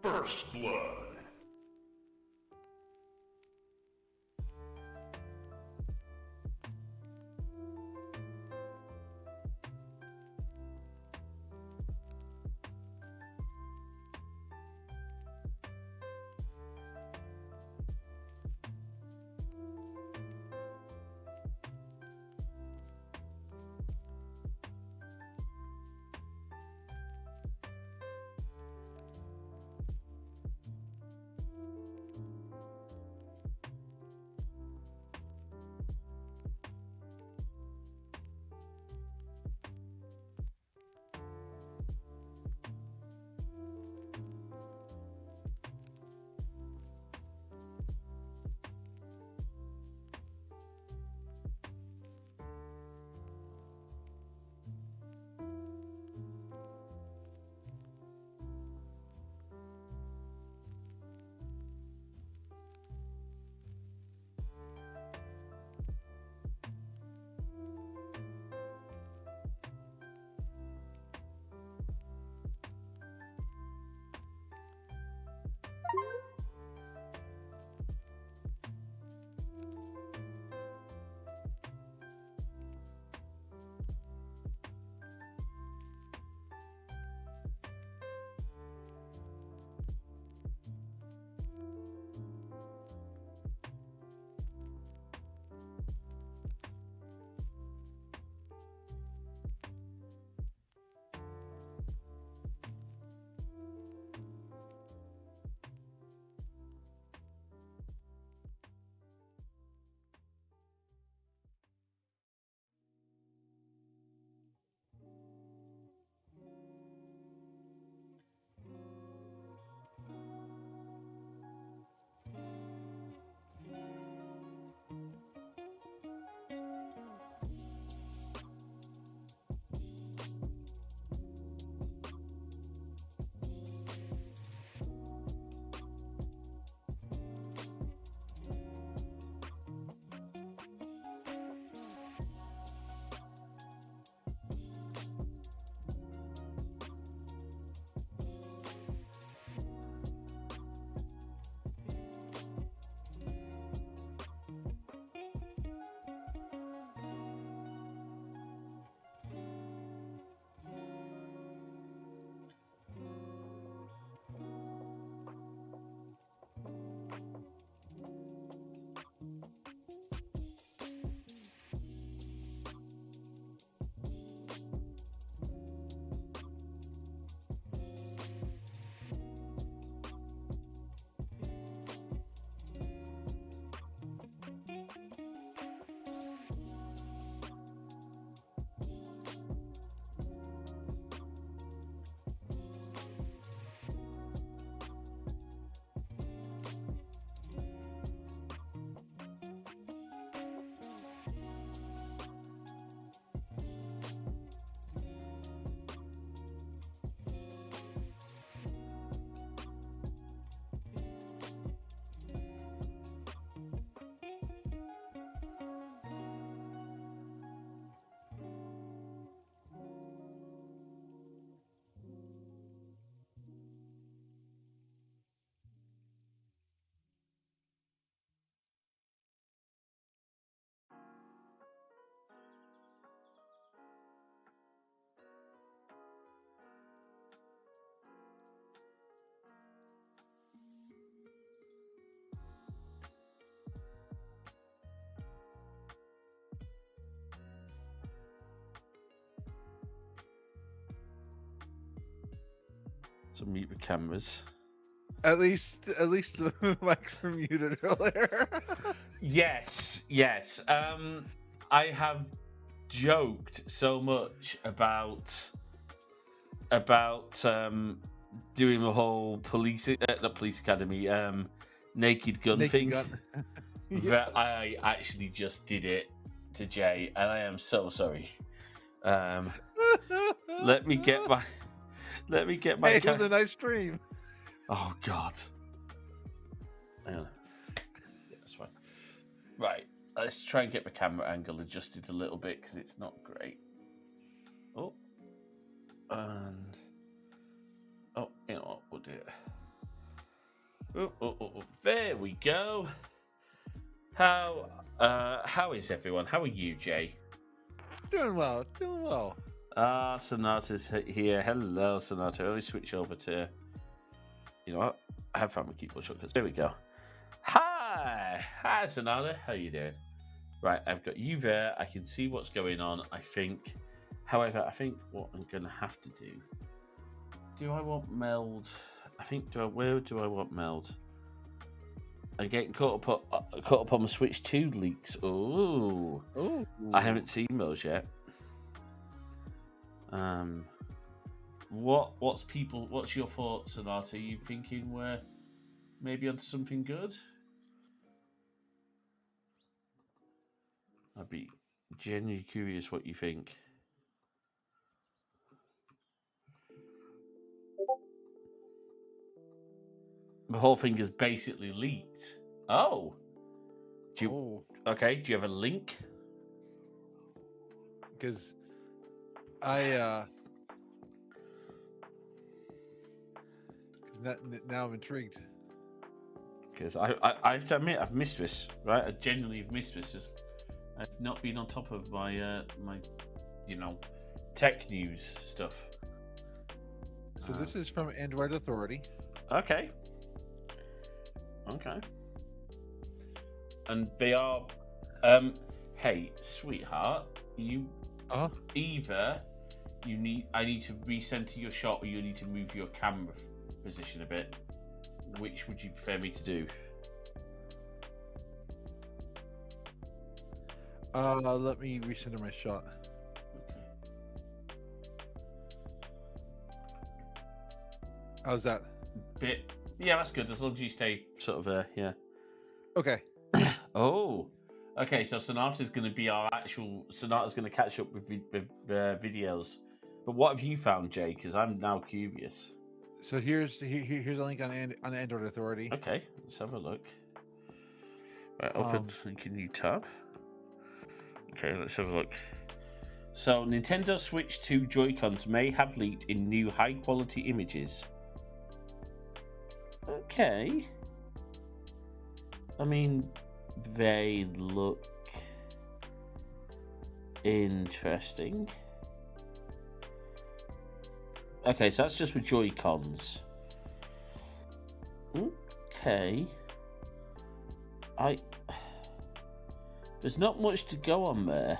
First Blood. So mute the cameras. At least the mics were muted earlier. Yes. I have joked so much about doing the whole not police academy naked gun Naked thing gun. that I actually just did it to Jay, and I am so sorry. Let me get my Hey, it was a nice stream. Oh God. Hang on. Yeah, that's fine. Right, let's try and get the camera angle adjusted a little bit because it's not great. Oh, and you know what? We'll do it. There we go. How is everyone? How are you, Jay? Doing well, doing well. Sonata's here. Hello, Sonata. Let me switch over to. You know what? I have found my keyboard shortcuts. There we go. Hi, Sonata. How you doing? Right, I've got you there. I can see what's going on. I think, however, what I'm gonna have to do. Do I want meld? Where do I want meld? I'm getting caught up on my Switch 2 leaks. Oh, I haven't seen those yet. What's your thoughts, Sonata? Are you thinking we're maybe onto something good? I'd be genuinely curious what you think. The whole thing is basically leaked. Oh. Okay, do you have a link? Because now I'm intrigued. Because I have to admit I've missed this, right? I genuinely have missed this. I've not been on top of my my tech news stuff. So this is from Android Authority. Okay. And they are hey, sweetheart, you either I need to recenter your shot or you need to move your camera position a bit. Which would you prefer me to do? Let me recenter my shot. Okay. How's that? Yeah, that's good. As long as you stay sort of yeah. Okay. Oh. Okay, so Sonata's going to be Sonata's going to catch up with videos. But what have you found, Jay? Because I'm now curious. So here's a link on Android Authority. Okay, let's have a look. Right, open link in new tab. Okay, let's have a look. So Nintendo Switch 2 Joy-Cons may have leaked in new high-quality images. Okay. I mean, they look interesting. Okay, so that's just with Joy-Cons. Okay. There's not much to go on there.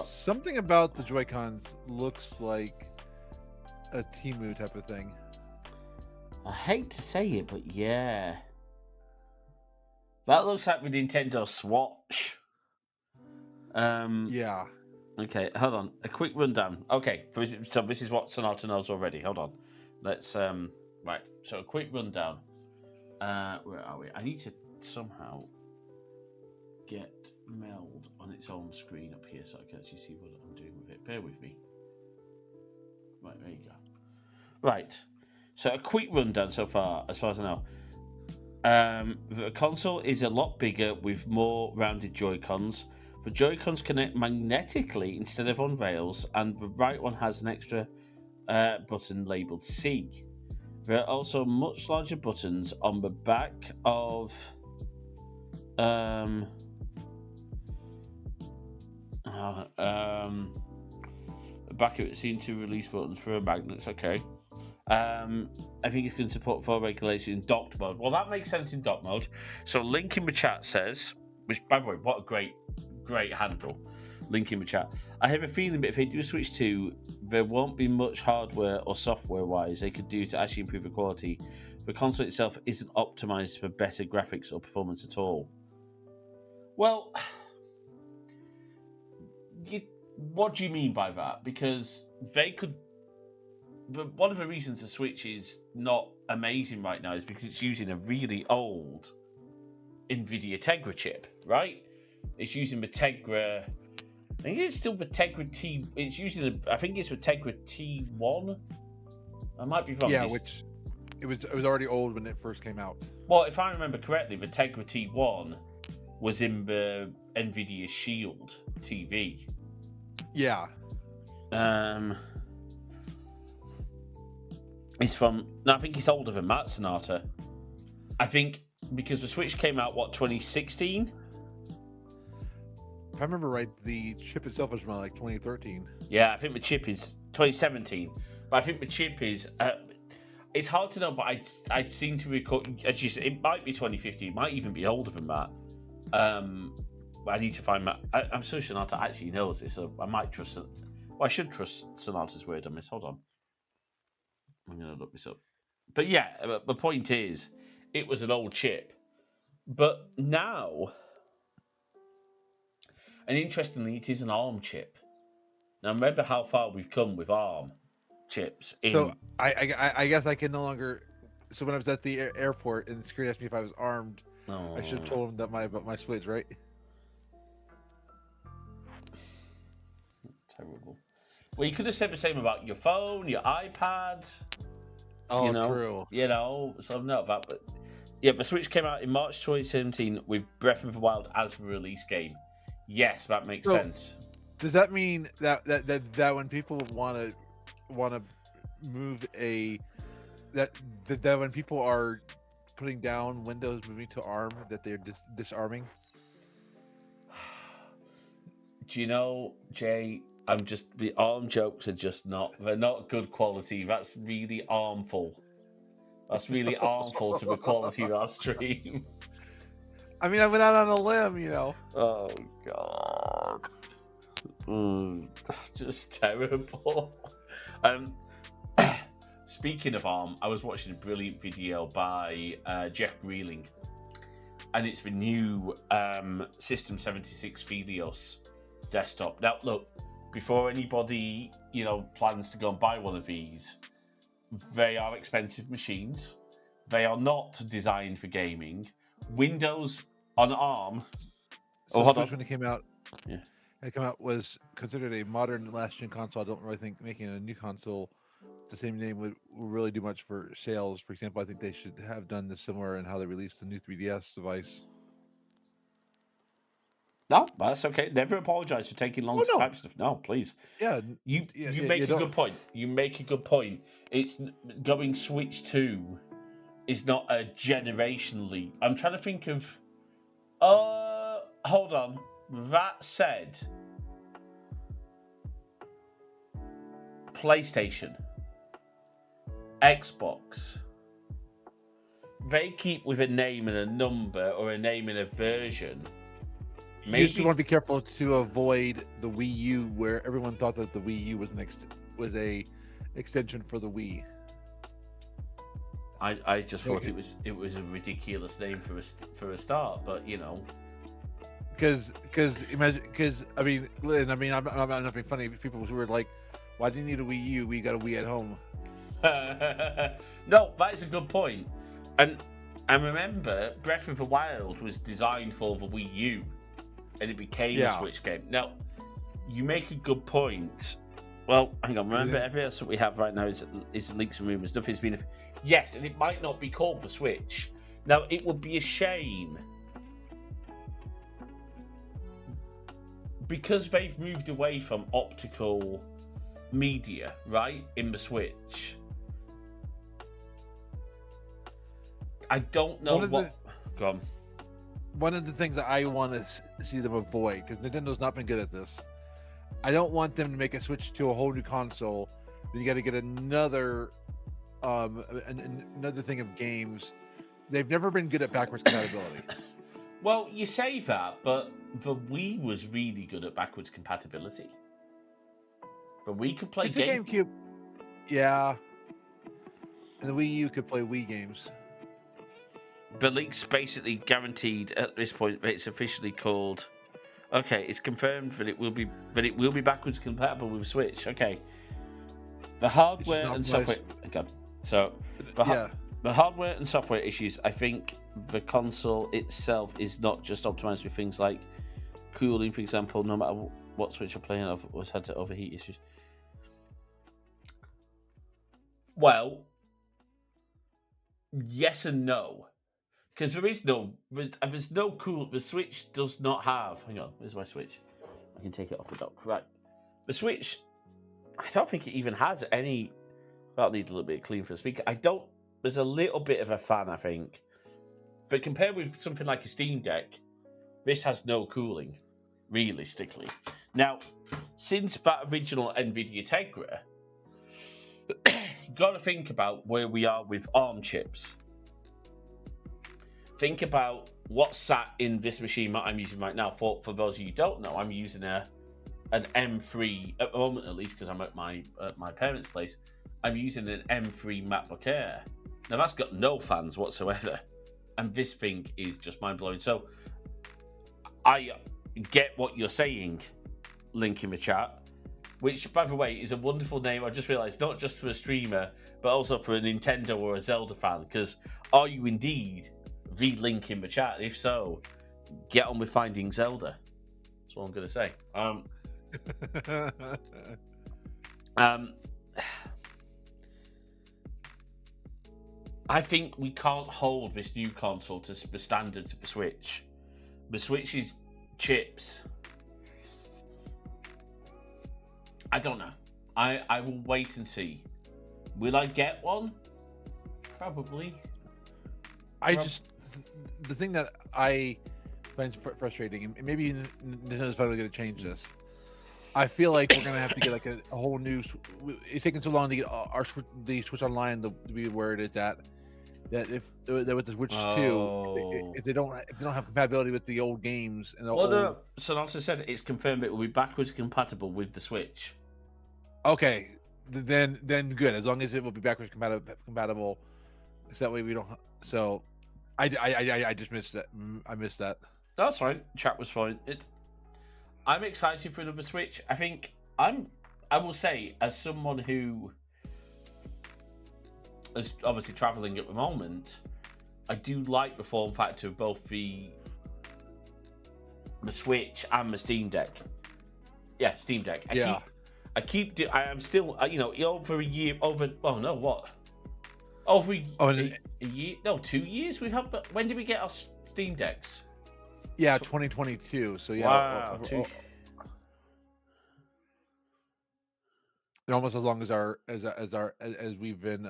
Something about the Joy-Cons looks like a Temu type of thing. I hate to say it, but yeah. That looks like the Nintendo Swatch. Yeah. Okay, hold on. A quick rundown. Okay, so this is what Sonata knows already. Hold on. Let's right. So a quick rundown. Where are we? I need to somehow get meld on its own screen up here so I can actually see what I'm doing with it. Bear with me. Right, there you go. Right. So a quick rundown so far, as I know. The console is a lot bigger with more rounded Joy-Cons. The Joy-Cons connect magnetically instead of on rails, and the right one has an extra button labelled C. There are also much larger buttons on the back of the back of it seem to release buttons for magnets. Okay. I think it's going to support full regulation in docked mode. Well, that makes sense in dock mode. So link in the chat says, which by the way, what a great handle. Link in the chat. I have a feeling that if they do Switch 2, there won't be much hardware or software wise they could do to actually improve the quality. The console itself isn't optimized for better graphics or performance at all. Well, what do you mean by that? Because they could. But one of the reasons the Switch is not amazing right now is because it's using a really old NVIDIA Tegra chip, right? It's using the Tegra. I think it's still the Tegra T. It's using. I think it's the Tegra T1. I might be wrong. Yeah, which it was already old when it first came out. Well, if I remember correctly, the Tegra T1 was in the NVIDIA Shield TV. Yeah. He's from. No, I think he's older than Matt Sonata. I think because the Switch came out 2016. If I remember right, the chip itself was from like 2013. Yeah, I think the chip is 2017. But I think the chip is. It's hard to know, but I seem to recall, as you said, it might be 2015. It might even be older than that. But I need to find Matt. I'm sure Sonata actually knows this, so I might trust it. Well, I should trust Sonata's word on this. Hold on. I'm going to look this up. But yeah, the point is, it was an old chip. But now, and interestingly, it is an ARM chip. Now, remember how far we've come with ARM chips. So I guess I can no longer. So when I was at the airport and the security asked me if I was armed, I should have told him that about my Switch, right? That's terrible. Well, you could have said the same about your phone, your iPad. Oh, true. You know, so no, that. But yeah, the Switch came out in March 2017 with Breath of the Wild as the release game. Yes, that makes sense. Does that mean that when people want to move that when people are putting down Windows, moving to ARM, that they're disarming? Do you know, Jay? The ARM jokes are just they're not good quality. That's really harmful. That's really harmful to the quality of our stream. I mean, I went out on a limb, you know. Oh God. Just terrible. Speaking of ARM, I was watching a brilliant video by Jeff Breeling, and it's the new System 76 Helios desktop. Now, look, before anybody plans to go and buy one of these, they are expensive machines. They are not designed for gaming. Windows on ARM. So when it came out, was considered a modern last-gen console. I don't really think making a new console the same name would really do much for sales. For example, I think they should have done this similar in how they released the new 3DS device. No, that's okay. Never apologize for taking long to type stuff. No, please. Yeah, you make a good point. You make a good point. It's going Switch 2 is not a generationally. I'm trying to think of. Hold on. That said, PlayStation, Xbox, they keep with a name and a number or a name and a version. Maybe you just want to be careful to avoid the Wii U, where everyone thought that the Wii U was a extension for the Wii. I just thought it was a ridiculous name for a start, but you know. Because I mean I'm not being funny. People who were like, "Why do you need a Wii U? We got a Wii at home." No, that is a good point. And I remember Breath of the Wild was designed for the Wii U, and it became a Switch game. Now, you make a good point. Well, hang on. Remember, everything else that we have right now is leaks and rumors. Nothing's been. Yes, and it might not be called the Switch. Now, it would be a shame because they've moved away from optical media, right, in the Switch. I don't know Go on. One of the things that I want to see them avoid, because Nintendo's not been good at this, I don't want them to make a switch to a whole new console. Then you got to get another thing of games. They've never been good at backwards compatibility. Well, you say that, but the Wii was really good at backwards compatibility. The Wii could play games. GameCube, yeah, and the Wii U could play Wii games. The leak's basically guaranteed at this point that it's officially called. Okay, it's confirmed that it will be backwards compatible with Switch. Okay, the hardware and software. Okay, so the hardware and software issues. I think the console itself is not just optimized with things like cooling, for example. No matter what Switch you're playing, was had to overheat issues. Well, yes and no. Because there's no cool. The Switch does not have. Hang on, where's my Switch? I can take it off the dock. Right, the Switch. I don't think it even has any That'll need a little bit of clean for the speaker. There's a little bit of a fan, I think. But compared with something like a Steam Deck, this has no cooling, realistically. Now, since that original NVIDIA Tegra, you've got to think about where we are with ARM chips. Think about what's sat in this machine that I'm using right now. For those of you who don't know, I'm using an M3, at the moment at least, because I'm at my parents' place. I'm using an M3 MacBook Air. Now, that's got no fans whatsoever. And this thing is just mind-blowing. So, I get what you're saying, link in the chat, which, by the way, is a wonderful name. I just realised, not just for a streamer, but also for a Nintendo or a Zelda fan. Because are you indeed the link in the chat? If so, get on with finding Zelda. That's what I'm going to say. I think we can't hold this new console to the standards of the Switch. The Switch's chips, I don't know. I will wait and see. Will I get one? Probably. The thing that I find frustrating, and maybe Nintendo's finally going to change this. I feel like we're going to have to get like a whole new. It's taking so long to get the Switch Online to be where it is at. That with the Switch 2, if they don't have compatibility with the old games and no. Sonata said it's confirmed it will be backwards compatible with the Switch. Okay, then good. As long as it will be backwards compatible, so that way we don't. So, I just missed that. I missed that. That's fine. Chat was fine. I'm excited for another Switch. I will say, as someone who is obviously traveling at the moment, I do like the form factor of both the Switch and the Steam Deck. Yeah, Steam Deck. I am still, over a year, over a year, no, 2 years we have. But when did we get our Steam Decks? Yeah, 2022. So yeah, wow, almost as long as we've been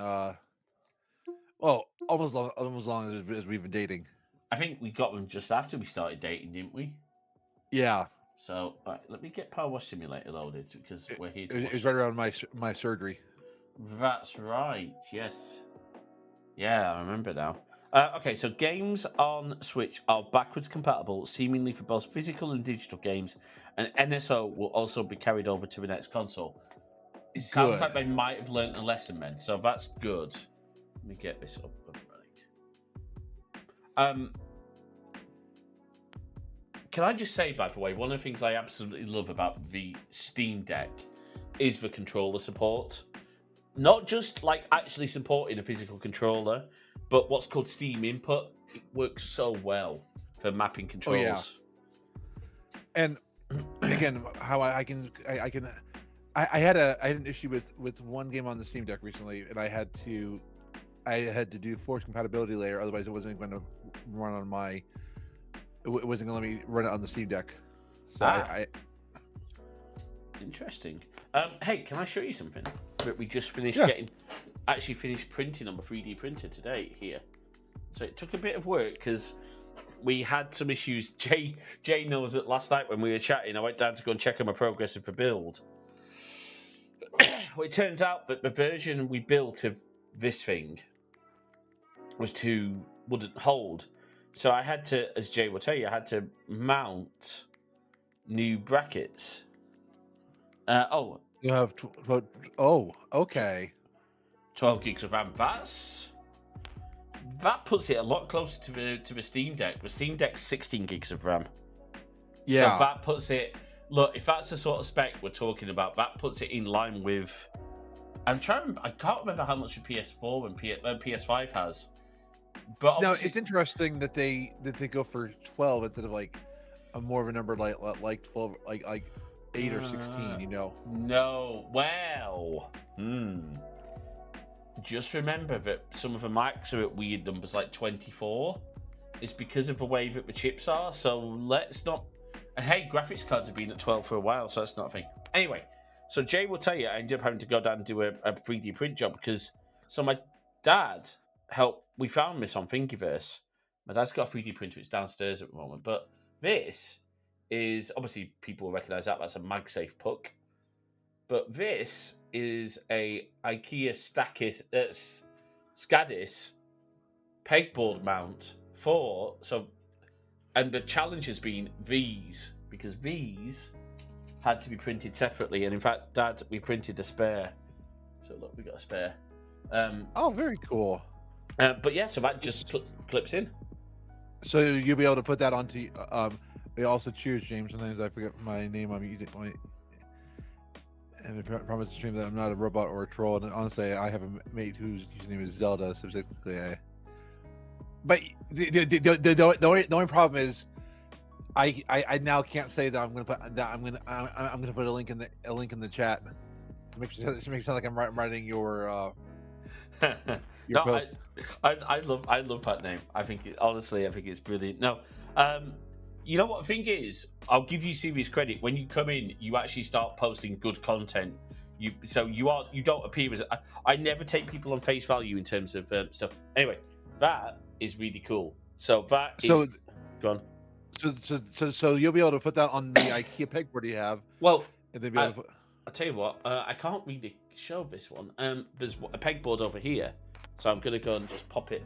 almost as long as we've been dating. I think we got them just after we started dating, didn't we? Yeah. So let me get PowerWash Simulator loaded because we're here to watch. It was right around my surgery. That's right. Yes. Yeah, I remember now. Okay, so games on Switch are backwards compatible, seemingly for both physical and digital games, and NSO will also be carried over to the next console. It sounds like they might have learned a lesson then, so that's good. Let me get this up and running. Can I just say, by the way, one of the things I absolutely love about the Steam Deck is the controller support. Not just like actually supporting a physical controller, but what's called Steam Input. It works so well for mapping controls. Oh, yeah. And again, how I had an issue with one game on the Steam Deck recently, and I had to do force compatibility layer, otherwise it wasn't going to run on my. It wasn't going to let me run it on the Steam Deck. So Interesting. Hey, can I show you something that we just finished finished printing on the 3D printer today here. So it took a bit of work because we had some issues. Jay knows that last night when we were chatting, I went down to go and check on my progress of the build. Well, it turns out that the version we built of this thing wouldn't hold. So I had to, as Jay will tell you, I had to mount new brackets. You have okay. 12 gigs of RAM. That puts it a lot closer to the Steam Deck. The Steam Deck's 16 gigs of RAM. Yeah. So that puts it. Look, if that's the sort of spec we're talking about, that puts it in line with. I can't remember how much a PS4 and PS5 has. But no, it's interesting that they go for 12 instead of like a more of a number like 12, like 8 or 16. You know. No. Well. Just remember that some of the Macs are at weird numbers like 24. It's because of the way that the chips are. So let's not. And hey, graphics cards have been at 12 for a while, so that's not a thing. Anyway, So Jay will tell you I ended up having to go down and do a 3D print job because my dad helped. We found this on Thingiverse. My dad's got a 3D printer. It's downstairs at the moment, but this is obviously people will recognise that. That's a MagSafe puck. But this is a IKEA Skadis pegboard mount and the challenge has been these, because these had to be printed separately, and in fact, Dad, we printed a spare. So look, we got a spare. Oh, very cool. But yeah, so that just clips in. So you'll be able to put that onto. They also cheers, James. Sometimes I forget my name. I'm using and I promise to stream that I'm not a robot or a troll. And honestly, I have a mate whose username is Zelda. Specifically, But the only problem is, I now can't say that I'm gonna put a link in the chat. It makes it sound like I'm writing your no, post. I love that name. I think it's brilliant. No, you know what the thing is? I'll give you serious credit. When you come in, you actually start posting good content. You don't appear as I never take people on face value in terms of stuff. Anyway, that is really cool. So go on. So you'll be able to put that on the IKEA pegboard you have. Well, and then be able to put... I'll tell you what. I can't really show this one. There's a pegboard over here, so I'm gonna go and just pop it.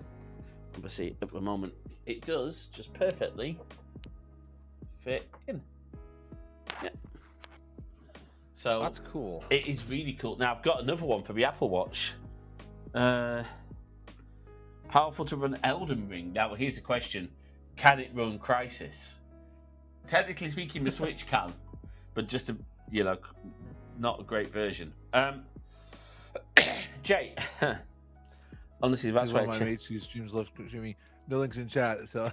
Obviously, at the moment, it does just perfectly fit in. Yeah. So that's cool. It is really cool. Now I've got another one for the Apple Watch. Powerful to run Elden Ring. Now here's the question: can it run Crisis? Technically speaking, the Switch can, but just not a great version. Jay, honestly, that's why my mates whose streams love streaming. No links in chat, so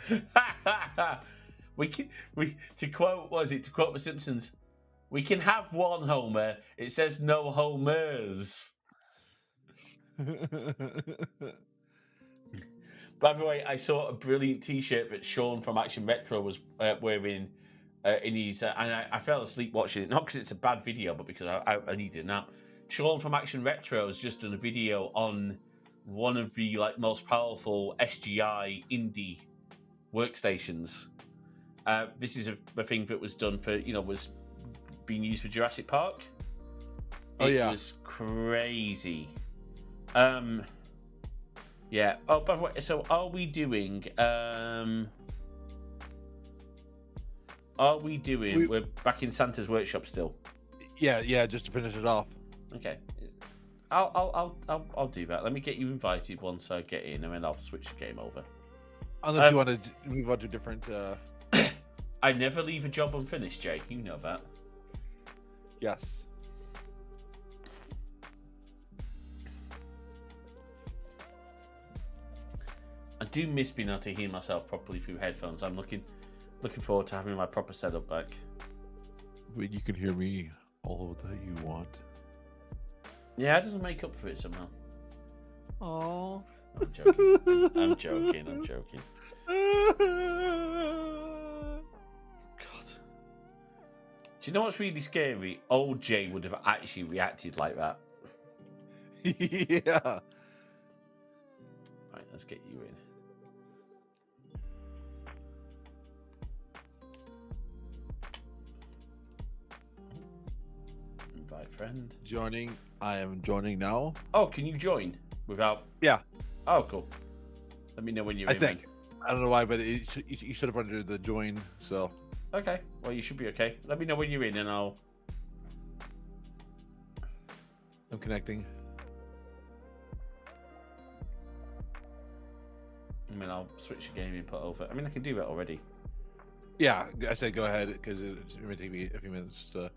to quote The Simpsons, we can have one Homer. It says no Homers. By the way, I saw a brilliant T-shirt that Sean from Action Retro was wearing in his, and I fell asleep watching it. Not because it's a bad video, but because I needed a nap. Sean from Action Retro has just done a video on one of the most powerful SGI indie workstations. This is a thing that was done for was being used for Jurassic Park. It was crazy. Yeah. Oh, by the way, so are we doing? We're back in Santa's workshop still. Yeah. Just to finish it off. Okay. I'll do that. Let me get you invited once I get in, and then I'll switch the game over. Unless you want to move on to different. I never leave a job unfinished, Jay. You know that. Yes. I do miss being able to hear myself properly through headphones. I'm looking forward to having my proper setup back. But you can hear me all that you want. Yeah, it doesn't make up for it somehow. Oh. I'm joking. I'm joking. God. Do you know what's really scary? Old Jay would have actually reacted like that. Yeah. Right, let's get you in. Invite friend. Joining. I am joining now. Oh, can you join without? Yeah. Oh, cool. Let me know when you're in. I think. I don't know why, but you should have under the join. So. Okay. Well, you should be okay. Let me know when you're in, and I'll. I'm connecting. I mean, I'll switch the game input over. I mean, I can do that already. Yeah, I said go ahead because it may take me a few minutes to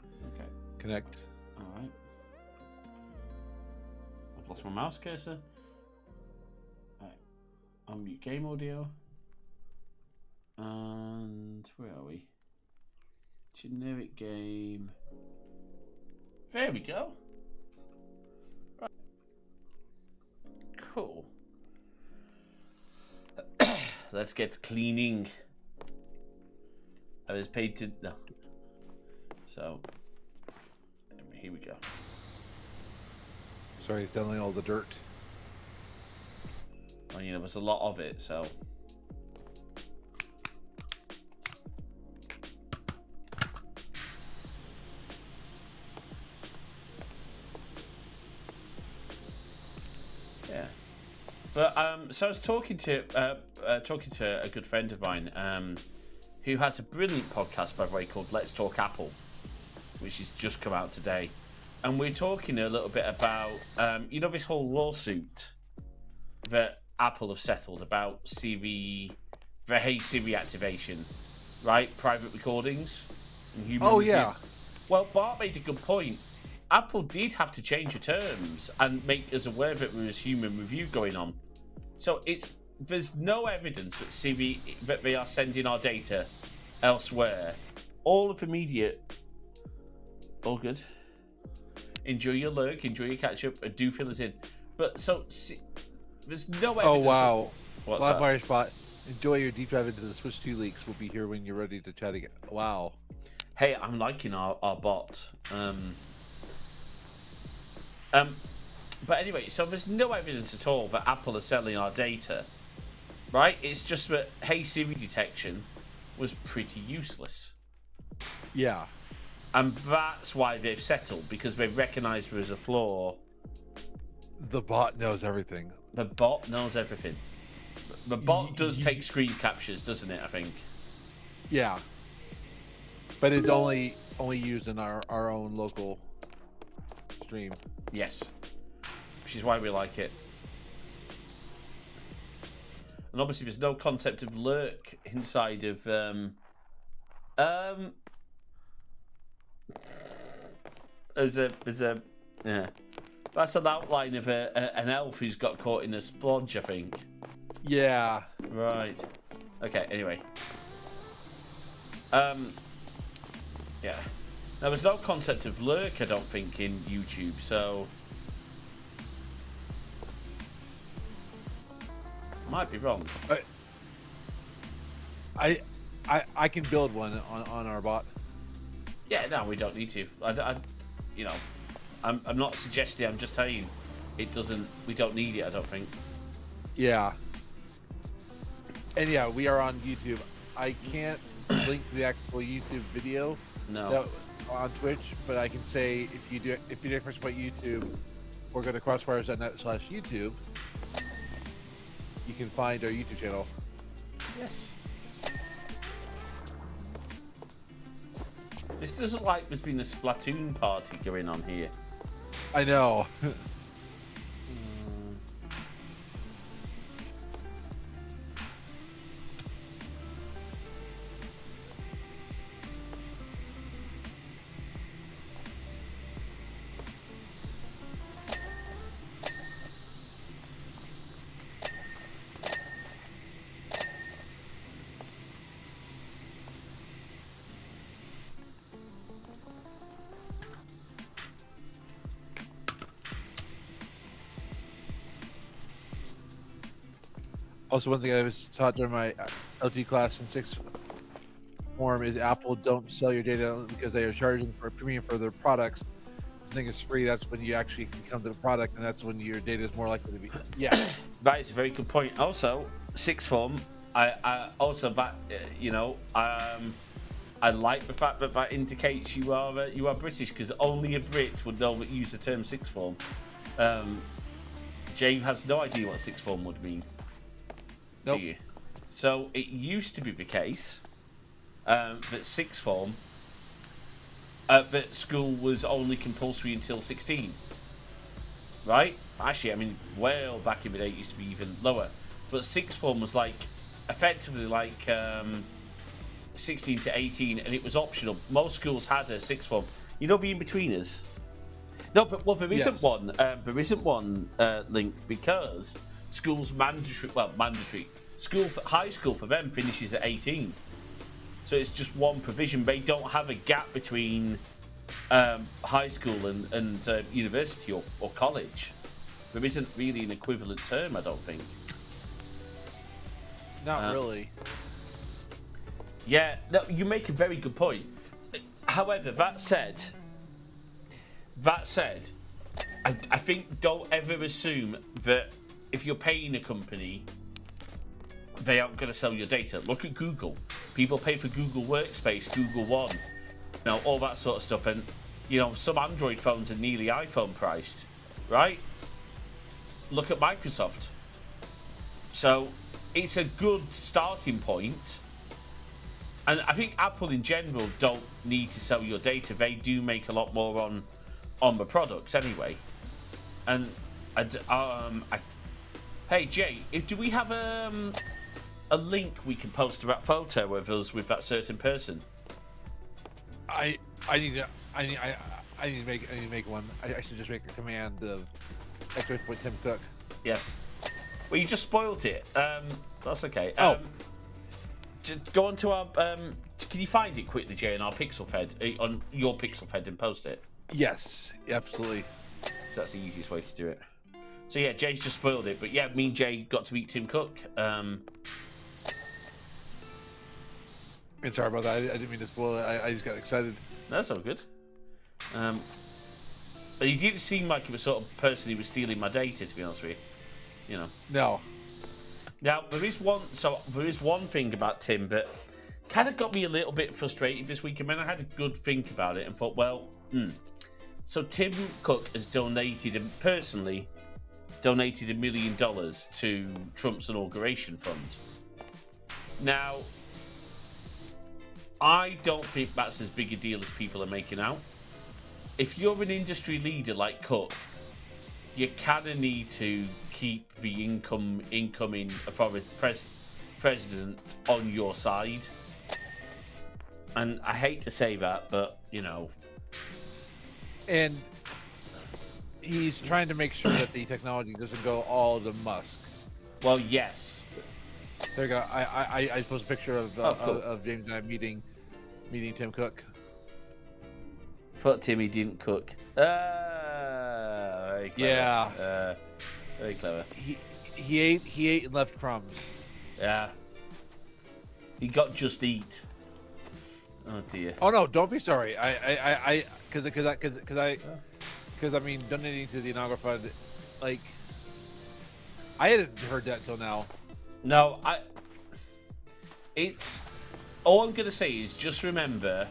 connect. All right. I've lost my mouse cursor. All right. Unmute game audio. And where are we? Generic game. There we go. Right. Cool. Let's get cleaning. I was paid to. No. So here we go. Sorry, selling all the dirt. Well, you know, there's a lot of it, so. Yeah. But so I was talking to a good friend of mine who has a brilliant podcast, by the way, called Let's Talk Apple, which has just come out today. And we're talking a little bit about, you know, this whole lawsuit that Apple have settled about the Hey Siri activation, right? Private recordings. And human Oh, review. yeah. Well, Bart made a good point. Apple did have to change the terms and make us aware that there was human review going on. So there's no evidence that they are sending our data elsewhere. All of the media, all good. Enjoy your lurk, enjoy your catch up, and do fill us in. But so there's no evidence. Oh wow! What's Live Spot. Enjoy your deep dive into the Switch 2 leaks. We'll be here when you're ready to chat again. Wow. Hey, I'm liking our bot. But anyway, so there's no evidence at all that Apple are selling our data, right? It's just that Hey Siri detection was pretty useless. Yeah. And that's why they've settled, because they've recognised there is a flaw. The bot knows everything. The bot knows everything. The bot does take screen captures, doesn't it, I think? Yeah. But it's only used in our own local stream. Yes. Which is why we like it. And obviously there's no concept of lurk inside of yeah. That's an outline of an elf who's got caught in a splodge, I think. Yeah. Right. Okay, anyway. Yeah. There was no concept of lurk, I don't think, in YouTube, so might be wrong. I can build one on our bot. Yeah, no, we don't need to. You know, I'm not suggesting. I'm just saying, it doesn't. We don't need it. I don't think. Yeah. And yeah, we are on YouTube. I can't link to the actual YouTube video. No. On Twitch, but I can say if you do a question about YouTube, or go to crossfires.net/YouTube, you can find our YouTube channel. Yes. This doesn't like there's been a Splatoon party going on here. I know. Also, one thing I was taught during my LT class in sixth form is Apple don't sell your data because they are charging for a premium for their products. If the thing is free, that's when you actually can come to the product, and that's when your data is more likely to be. Yeah, that is a very good point. Also, sixth form, I also that you know I like the fact that that indicates you are British, because only a Brit would know that use the term sixth form. Jae has no idea what sixth form would mean. Nope. Do you? So it used to be the case that sixth form, that school was only compulsory until 16, right? Actually, I mean, well back in the day, it used to be even lower. But sixth form was like effectively like 16 to 18, and it was optional. Most schools had a sixth form. You know, the in-betweeners. No, but well, there isn't one. There isn't one link, because schools mandatory. High school for them finishes at 18, so it's just one provision. They don't have a gap between high school and university or college. There isn't really an equivalent term, I don't think. Not really. Yeah, no, you make a very good point. However, that said, I think don't ever assume that if you're paying a company, they aren't going to sell your data. Look at Google. People pay for Google Workspace, Google One, all that sort of stuff. And, some Android phones are nearly iPhone priced, right? Look at Microsoft. So it's a good starting point. And I think Apple in general don't need to sell your data. They do make a lot more on the products anyway. And hey Jay, do we have a link we can post to that photo of us with that certain person? I need to make one. I should just make a command of Tim Cook. Yes. Well, you just spoiled it. That's okay. Just go on to our. Can you find it quickly, Jay, on our Pixel Fed, on your Pixel Fed, and post it? Yes, absolutely. So that's the easiest way to do it. So yeah, Jay's just spoiled it, but yeah, me and Jay got to meet Tim Cook. And sorry about that. I didn't mean to spoil it. I just got excited. That's all good. But he didn't seem like he was sort of person who was stealing my data, to be honest with you. No. Now there is one thing about Tim that kind of got me a little bit frustrated this week. I mean, I had a good think about it and thought, well, so Tim Cook has donated and personally donated $1 million to Trump's inauguration fund. Now, I don't think that's as big a deal as people are making out. If you're an industry leader like Cook, you kind of need to keep the incoming president on your side. And I hate to say that, but And he's trying to make sure that the technology doesn't go all to Musk. Well, yes. There you go. I post a picture of cool. of James and I meeting Tim Cook. Thought Timmy didn't cook. Very clever. Yeah. Very clever. He ate and left crumbs. Yeah. He got just eat. Oh dear. Oh no! Don't be sorry. Because I mean, donating to the inaugural fund, like, I hadn't heard that till now. No, it's all I'm gonna say is just remember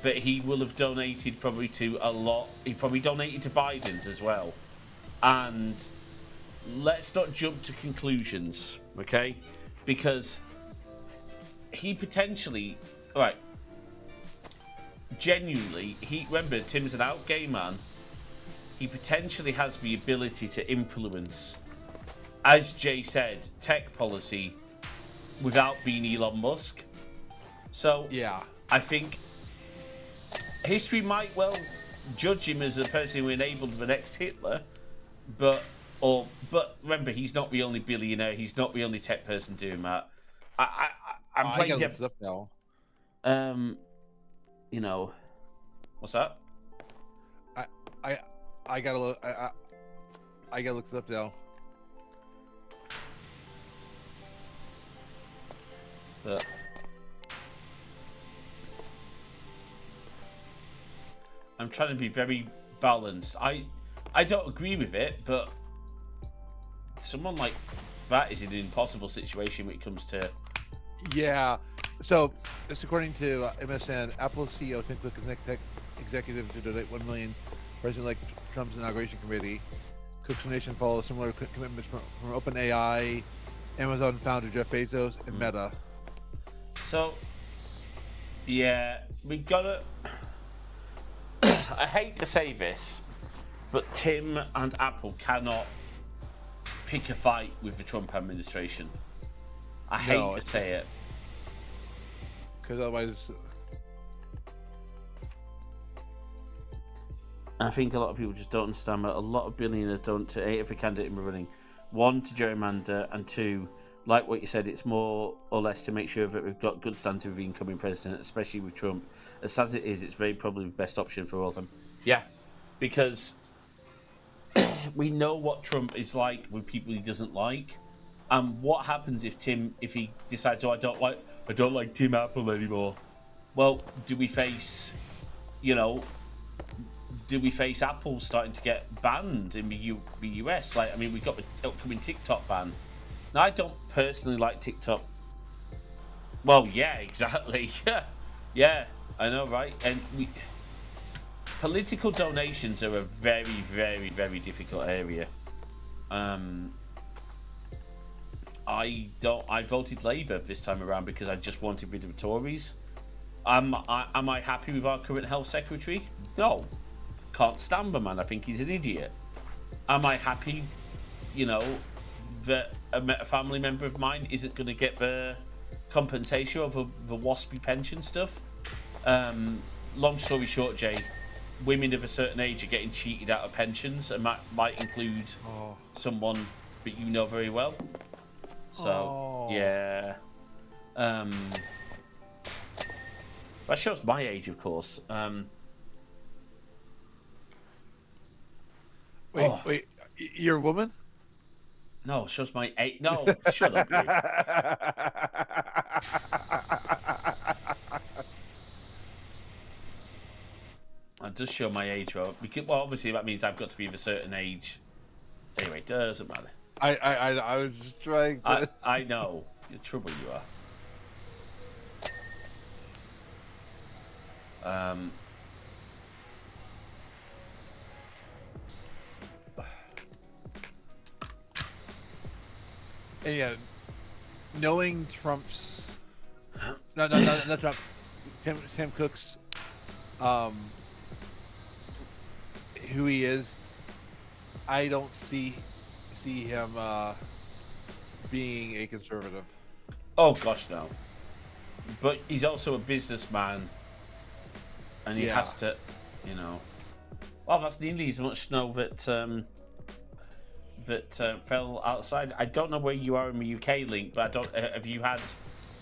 that he will have donated probably to a lot. He probably donated to Biden's as well, and let's not jump to conclusions, okay? Because he potentially, all right. Genuinely, remember Tim's an out gay man. He potentially has the ability to influence, as Jay said, tech policy without being Elon Musk. So yeah, I think history might well judge him as a person who enabled the next Hitler, but remember, he's not the only billionaire. He's not the only tech person doing that. I'm playing devil's up now. What's that? I gotta look. I gotta look this up now. But I'm trying to be very balanced. I don't agree with it, but someone like that is in an impossible situation when it comes to. Yeah. So, this according to MSN, Apple CEO Tim Cook is next tech executive to donate $1 million President-elect Trump's inauguration committee. Cook's donation follows similar commitments from OpenAI, Amazon founder Jeff Bezos, and Meta. So, yeah, we gotta. I hate to say this, but Tim and Apple cannot pick a fight with the Trump administration. I hate to say it. Because otherwise, I think a lot of people just don't understand that a lot of billionaires don't to hate every candidate in the running. One, to gerrymander, and two, like what you said, it's more or less to make sure that we've got good standing with the incoming president, especially with Trump. As sad as it is, it's very probably the best option for all of them. Yeah, because we know what Trump is like with people he doesn't like. And what happens if he decides, I don't like Tim Apple anymore? Well, do we face you know, do we face Apple starting to get banned in the US? Like, I mean, we've got the upcoming TikTok ban. Now, I don't personally like TikTok. Well, yeah, exactly. Yeah, yeah, I know, right? And political donations are a very, very, very difficult area. I voted Labour this time around because I just wanted rid of the Tories. Am I happy with our current health secretary? No, can't stand the man. I think he's an idiot. Am I happy, you know, that a family member of mine isn't going to get the compensation of the waspy pension stuff? Long story short, Jay, women of a certain age are getting cheated out of pensions, and that might include someone that you know very well. So yeah, that shows my age, of course. Wait, you're a woman? No, it shows my age. No, shut up, you. It does show my age, though. Because, well, obviously that means I've got to be of a certain age. Anyway, doesn't matter. I was just trying to... I know. The trouble you are. And yeah, knowing Trump's... not Trump. Tim Cook's... who he is, I don't see him being a conservative. Oh gosh, no. But he's also a businessman, and he has to, you know. Well, that's nearly as much snow that fell outside. I don't know where you are in the UK, Link, but I don't. Have you had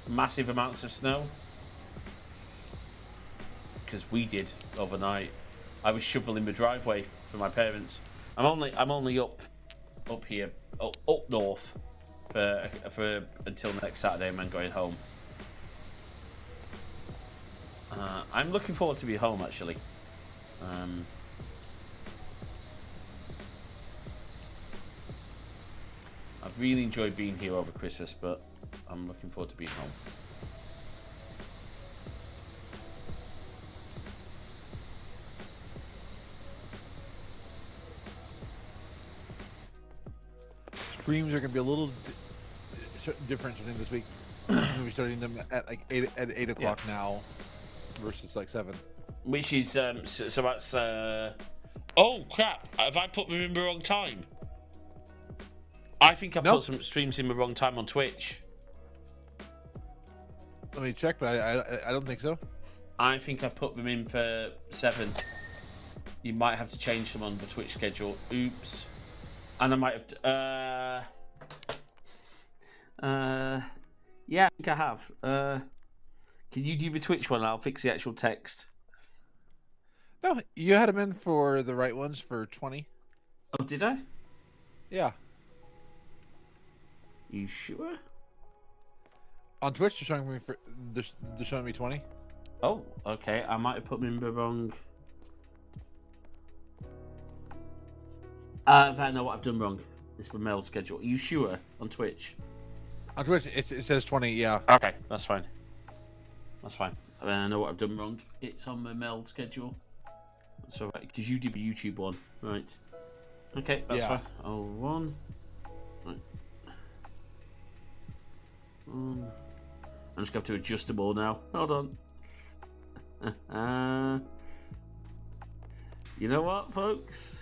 massive amounts of snow? Because we did overnight. I was shoveling the driveway for my parents. I'm only up here, up north for until next Saturday, and then going home. I'm looking forward to be home, actually. I've really enjoyed being here over Christmas, but I'm looking forward to being home. Streams are going to be a little different this week. We're starting them at like 8 o'clock now versus like 7. Which is so that's oh crap! Have I put them in the wrong time? I think I put some streams in the wrong time on Twitch. Let me check, but I don't think so. I think I put them in for 7. You might have to change them on the Twitch schedule. Oops. And I might have. Yeah, I think I have. Can you do the Twitch one? I'll fix the actual text. No, you had them in for the right ones for 20. Oh, did I? Yeah. You sure? On Twitch, they're showing me 20. Oh, okay. I might have put them in the wrong. I know what I've done wrong. It's the mail schedule. Are you sure on Twitch? On Twitch, it says 20, yeah. Okay, that's fine. That's fine. I know what I've done wrong. It's on the mail schedule. That's alright, because you did the YouTube one. Right. Okay, that's fine. Oh, 1. Right. I'm just going to adjust them all now. Hold on. You know what, folks?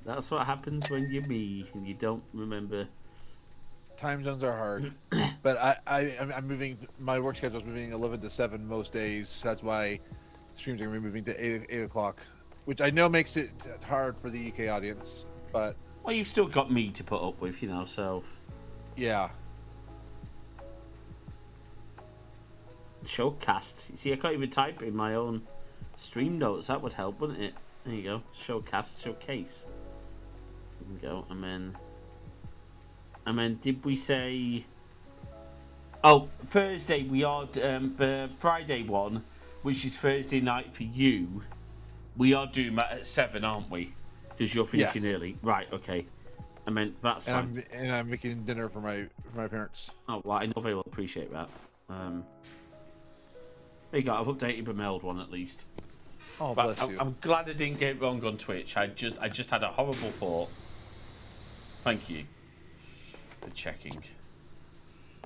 That's what happens when you're me and you don't remember. Time zones are hard, but I'm moving. My work schedule is moving 11 to 7 most days. So that's why streams are moving to 8 o'clock, which I know makes it hard for the UK audience. But well, you've still got me to put up with, you know. So yeah. Showcast. You see, I can't even type in my own stream notes. That would help, wouldn't it? There you go. Showcast, showcase. There we go. And then did we say? Oh, Thursday we are the Friday one. which is Thursday night for you. We are doing that at 7, aren't we? Because you're finishing early, right? Okay. I meant that's fine. I'm making dinner for my parents. Oh, well, I know they will appreciate that. There you go. I've updated my mailed one at least. Oh, bless you. I'm glad I didn't get it wrong on Twitch. I just had a horrible thought. Thank you for checking.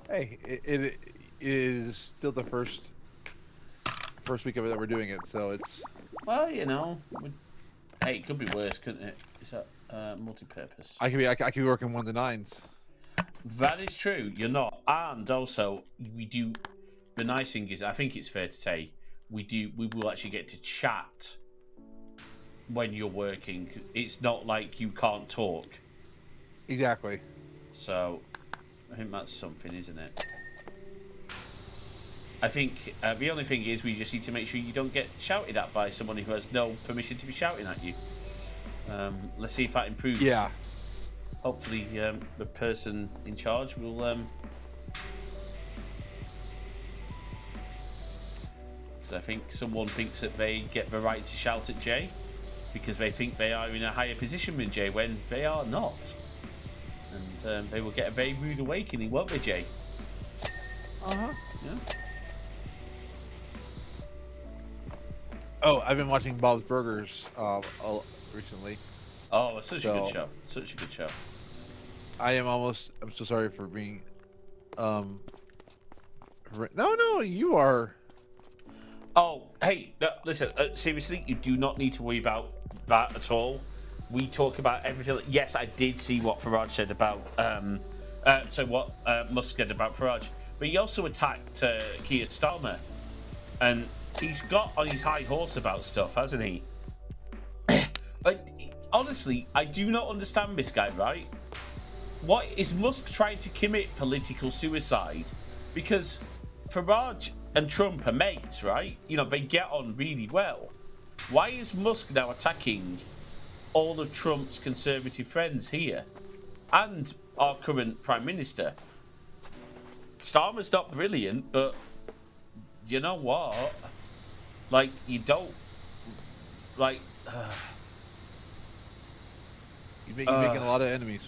Hey, it is still the first week of it that we're doing it, so it's. Well, you know, hey, it could be worse, couldn't it? Is that multi-purpose? I could be working 1 to 9s. That is true. You're not, and also we do. The nice thing is, I think it's fair to say, we will actually get to chat when you're working. It's not like you can't talk. Exactly. So, I think that's something, isn't it? I think the only thing is we just need to make sure you don't get shouted at by someone who has no permission to be shouting at you. Let's see if that improves. Yeah. Hopefully, the person in charge will. Because I think someone thinks that they get the right to shout at Jay because they think they are in a higher position than Jay when they are not. And they will get a very rude awakening, won't they, Jay? Uh-huh. Yeah. Oh, I've been watching Bob's Burgers recently. Oh, it's such a good show. Such a good show. I'm so sorry for being no, you are. Oh, hey, no, listen, seriously, you do not need to worry about that at all. We talk about everything. Yes, I did see what Farage said about Musk said about Farage, but he also attacked Keir Starmer, and he's got on his high horse about stuff, hasn't he? Honestly, I do not understand this guy, right? What is Musk trying to commit political suicide? Because Farage and Trump are mates, right? You know, they get on really well. Why is Musk now attacking all of Trump's conservative friends here? And our current Prime Minister? Starmer's not brilliant, but you know what? Like, you don't... Like... You're making a lot of enemies.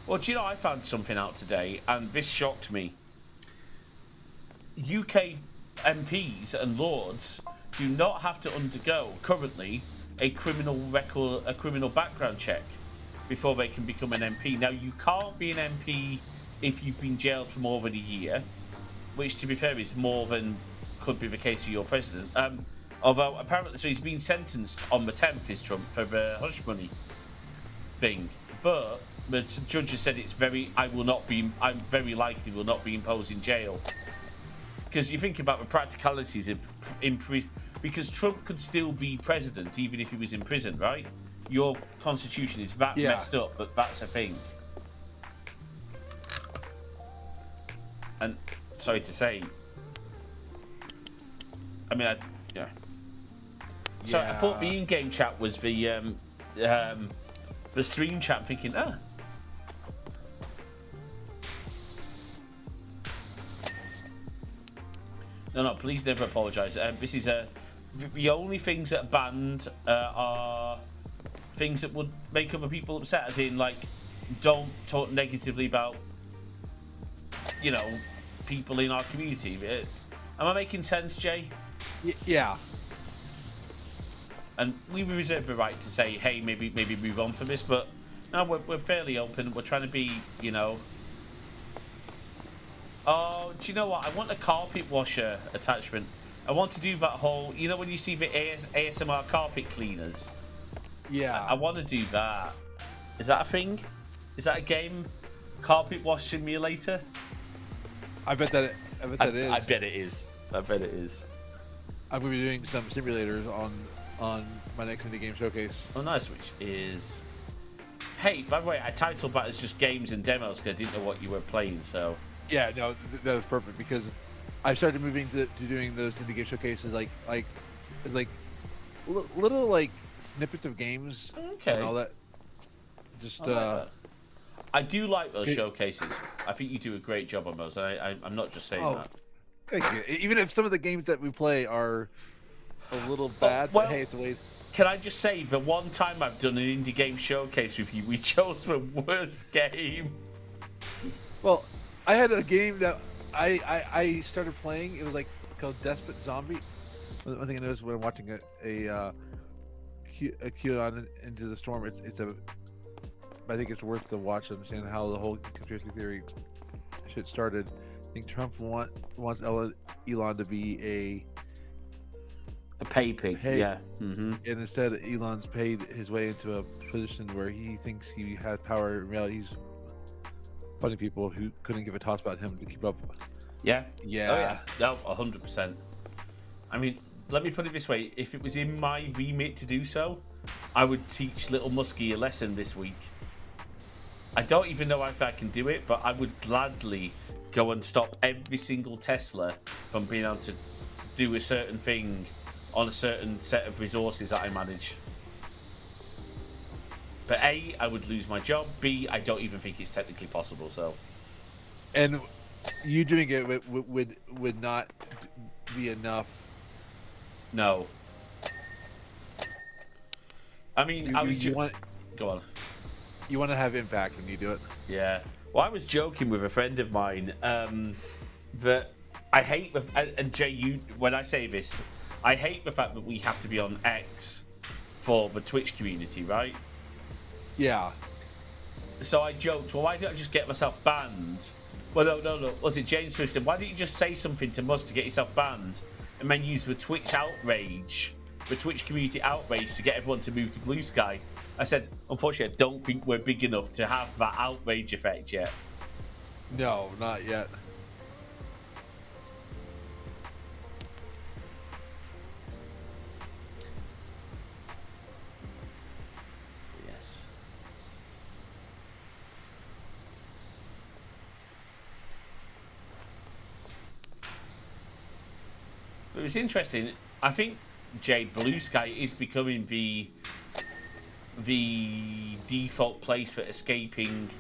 Well, do you know, I found something out today, and this shocked me. UK MPs and lords do not have to undergo, currently, a criminal background check before they can become an MP. Now, you can't be an MP if you've been jailed for more than a year, which, to be fair, is more than could be the case for your president. Although, apparently, so he's been sentenced on the 10th, is Trump, for the hush money thing. But the judge has said I'm very likely will not be imposed in jail. Because you think about the practicalities of because Trump could still be president even if he was in prison, right? Your constitution is that messed up, but that's a thing. And sorry to say, I mean, So I thought the in-game chat was the stream chat. Thinking, No, please never apologise. This is the only things that are banned are things that would make other people upset, as in, like, don't talk negatively about, you know, people in our community. Am I making sense, Jay? Yeah. And we reserve the right to say, hey, maybe move on from this, but no, we're fairly open. We're trying to be, you know. Oh, do you know what? I want a carpet washer attachment. I want to do that whole, you know, when you see the ASMR carpet cleaners. Yeah. I want to do that. Is that a thing? Is that a game? Carpet wash simulator? I bet that is. I bet it is. I bet it is. I'm going to be doing some simulators on my next indie game showcase. Oh, nice. Which is... Hey, by the way, I titled that as just games and demos because I didn't know what you were playing, so... Yeah, no, that was perfect because I started moving to doing those indie game showcases, like little like snippets of games and all that. Just I do like those showcases. I think you do a great job on those. I'm not just saying that. Thank you. Even if some of the games that we play are a little bad, well, but hey, it's a way. Can I just say, the one time I've done an indie game showcase with you, we chose the worst game. Well, I had a game that I started playing. It was like called Despot Zombie. One thing I noticed when I'm watching a QAnon Into the Storm, I think it's worth the watch to understand how the whole conspiracy theory shit started. I think Trump wants Elon to be a pay pig, yeah. Mm-hmm. And instead, Elon's paid his way into a position where he thinks he has power. In reality, he's funding people who couldn't give a toss about him to keep up. Yeah. Yeah. Oh, yeah. No, 100%. I mean, let me put it this way. If it was in my remit to do so, I would teach Little Muskie a lesson this week. I don't even know if I can do it, but I would gladly go and stop every single Tesla from being able to do a certain thing on a certain set of resources that I manage. But A, I would lose my job. B, I don't even think it's technically possible. So, and you doing it would not be enough. No. I mean, go on. You want to have impact when you do it. Yeah. Well, I was joking with a friend of mine that I hate and Jay, when I say this, I hate the fact that we have to be on X for the Twitch community, right? Yeah. So I joked, well, why don't I just get myself banned? Well, no. Was it James Smith said, why don't you just say something to Musk to get yourself banned? And then use the Twitch outrage, the Twitch community outrage to get everyone to move to Blue Sky. I said, unfortunately, I don't think we're big enough to have that outrage effect yet. No, not yet. Yes. But it's interesting. I think, Jade, Blue Sky is becoming the default place for escaping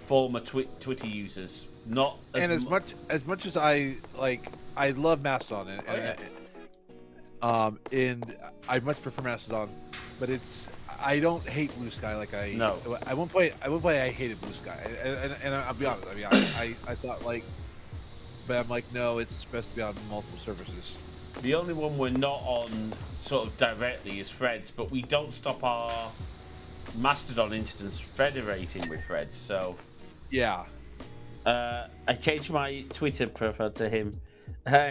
former Twitter users. Not as and as much as I love Mastodon, and I much prefer Mastodon, but I don't hate Blue Sky like I. No. I won't play. I hated Blue Sky, and I'll be honest. I mean, I thought but I'm like, no, it's best to be on multiple services. The only one we're not on sort of directly is Threads, but we don't stop our Mastodon instance federating with Threads, so... Yeah. I changed my Twitter profile to him.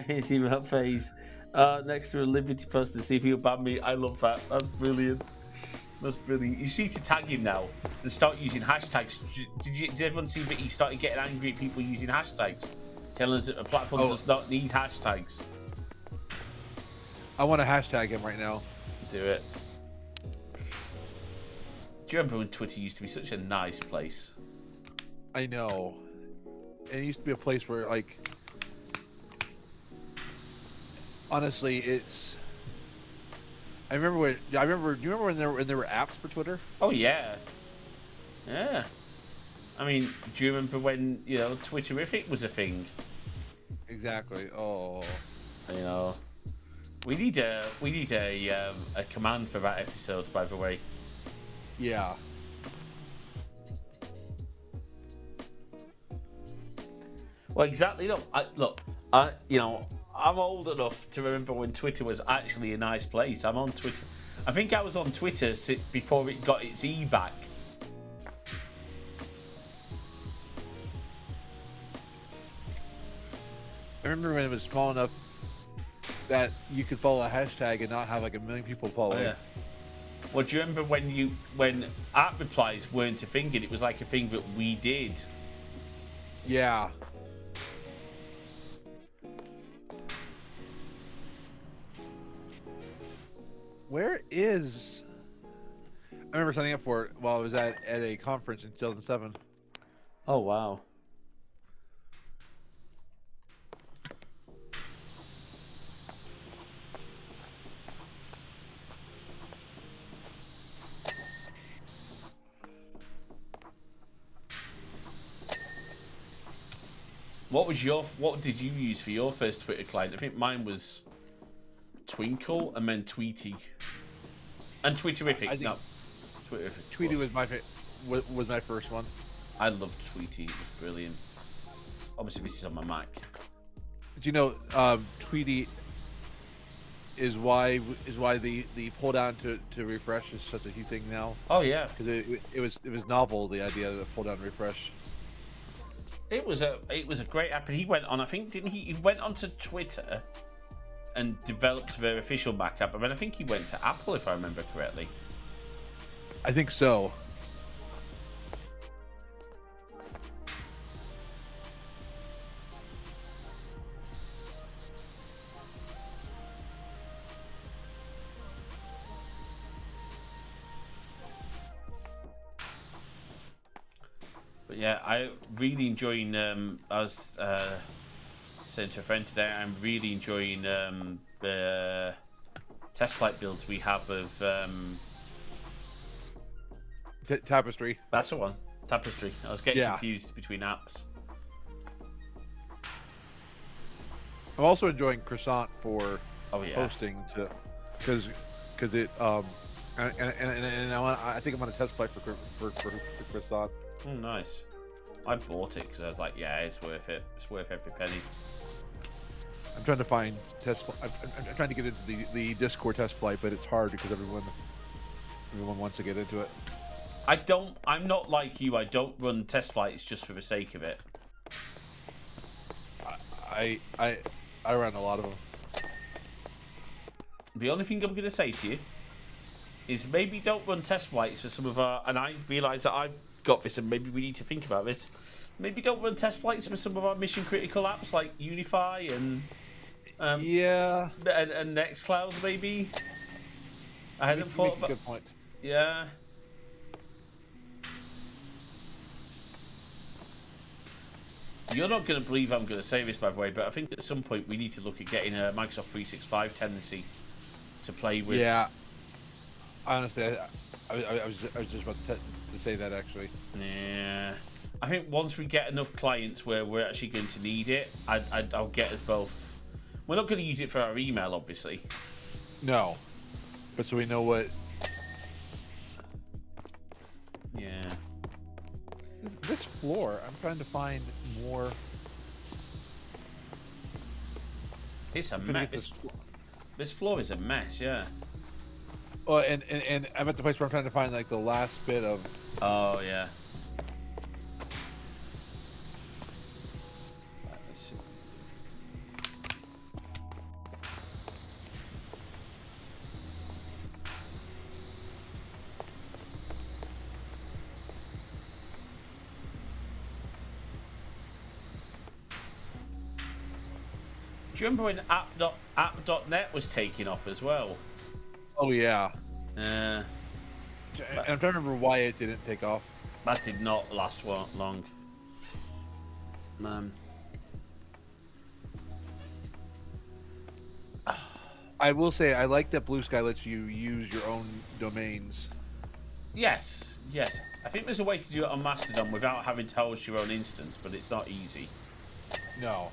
His email phase next to a Liberty post to see if he'll ban me. I love that. That's brilliant. That's brilliant. You see to tag him now and start using hashtags. Did everyone see that he started getting angry at people using hashtags? Telling us that a platform does not need hashtags. I want to hashtag him right now. Do it. Do you remember when Twitter used to be such a nice place? I know. And it used to be a place where, honestly, it's. Do you remember when there were apps for Twitter? Oh yeah. Yeah. I mean, do you remember when Twitterific was a thing? Exactly. Oh. We need a command for that episode, by the way. Yeah. Well, exactly. I'm old enough to remember when Twitter was actually a nice place. I'm on Twitter. I think I was on Twitter before it got its E back. I remember when it was small enough that you could follow a hashtag and not have a million people following. Oh, yeah. Well, do you remember when art replies weren't a thing and it was like a thing that we did? Yeah. Where is... I remember signing up for it while I was at a conference in 2007. Oh, wow. What did you use for your first Twitter client? I think mine was Twinkle and then Tweety. And Twitterific. No, Twitterific. Tweety was my first one. I loved Tweety. It was brilliant. Obviously, this is on my Mac. Do you know Tweety is why the pull down to refresh is such a huge thing now? Oh yeah, because it was novel, the idea of the pull down refresh. It was a great app, and he went on. I think didn't he? He went onto Twitter and developed their official Mac app. I mean, I think he went to Apple, if I remember correctly. I think so. But yeah, I really enjoying. I was saying to a friend today, I'm really enjoying the test flight builds we have of Tapestry. That's the one. Tapestry. I was getting confused between apps. I'm also enjoying Croissant for hosting because it and I think I'm on a test flight for Croissant. Oh, nice. I bought it because I was like, yeah, it's worth it. It's worth every penny. I'm trying to find I'm trying to get into the Discord test flight, but it's hard because everyone wants to get into it. I'm not like you. I don't run test flights just for the sake of it. I run a lot of them. The only thing I'm going to say to you is maybe don't run test flights for some of our. And I realise that I've got this, and maybe we need to think about this. Maybe don't run test flights for some of our mission critical apps like Unify and and Nextcloud. Maybe I hadn't thought about. Good point. Yeah. You're not going to believe I'm going to say this, by the way, but I think at some point we need to look at getting a Microsoft 365 tendency to play with. Yeah. Honestly, I was just about to say that, actually. Yeah. I think once we get enough clients where we're actually going to need it, I'll get us both. We're not going to use it for our email, obviously. No. But so we know what... Yeah. This floor, I'm trying to find more... It's a mess. This floor is a mess, yeah. Oh, and I'm at the place where I'm trying to find, like, the last bit of... Oh, yeah. Let's see. Do you remember when app.net was taking off as well? Oh, yeah. I'm trying to remember why it didn't take off. That did not last long. I will say, I like that Blue Sky lets you use your own domains. Yes. I think there's a way to do it on Mastodon without having to host your own instance, but it's not easy. No.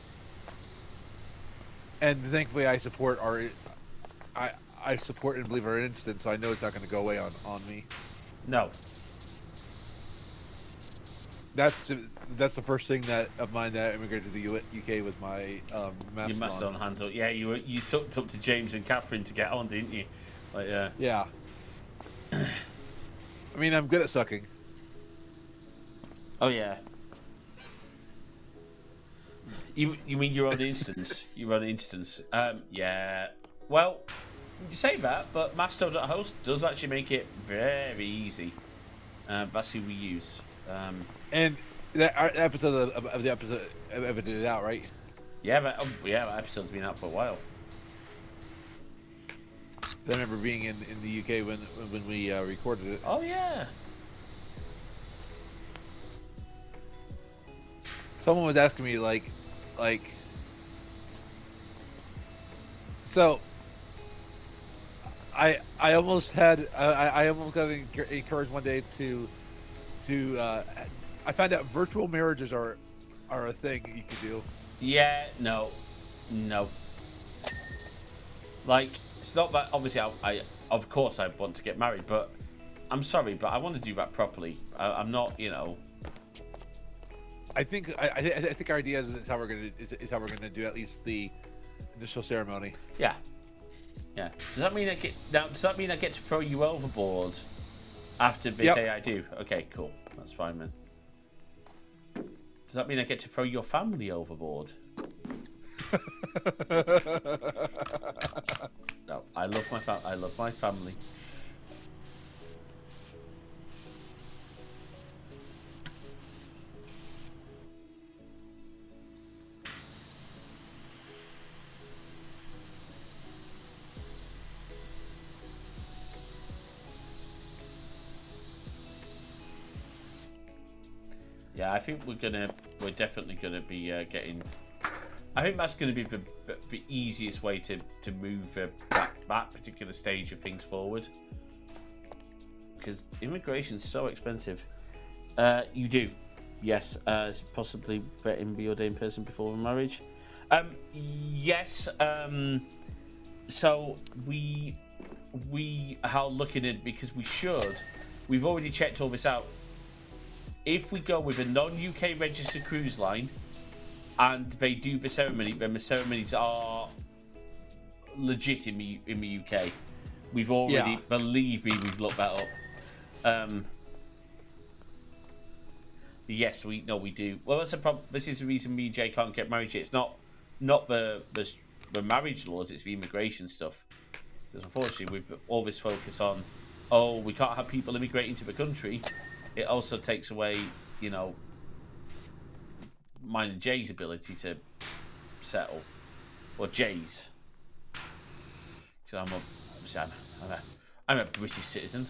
And thankfully, I support I support and believe our instance, so I know it's not going to go away on me. No. That's the first thing of mine that I immigrated to the UK with my Mastodon. Your Mastodon handle. Yeah, you sucked up to James and Catherine to get on, didn't you? Like, yeah. I mean, I'm good at sucking. Oh yeah. You mean your own instance? Your own instance. Yeah. Well, you say that, but Mastodon.host does actually make it very easy. That's who we use. And that episode of the episode ever did it out, right? Yeah, that episode's been out for a while. I remember being in the UK when we recorded it. Oh yeah. Someone was asking me like, so. I almost got encouraged one day to I found out virtual marriages are are a thing you could do. Yeah, no. Like, it's not that, obviously, I of course I want to get married, but I'm sorry, but I want to do that properly. I'm not, I think I think our idea is how we're gonna do at least the initial ceremony. Yeah. Yeah. Does that mean I get to throw you overboard after they say I do? Okay, cool. That's fine then. Does that mean I get to throw your family overboard? No, I love my family. Yeah, I think we're definitely gonna be getting. I think that's going to be the easiest way to move that particular stage of things forward, because immigration's so expensive. You do, yes. Possibly vetting the ordained person before marriage. Yes. So we are looking at, because we should. We've already checked all this out. If we go with a non-UK registered cruise line, and they do the ceremony, then the ceremonies are legit in the UK. We've already, believe me, we've looked that up. Yes, we do. Well, that's a problem. This is the reason me and Jay can't get married yet. It's not the marriage laws, it's the immigration stuff. Because unfortunately, with all this focus on, we can't have people immigrating to the country, it also takes away, mine and Jay's ability to settle, or Jay's, because I'm a British citizen.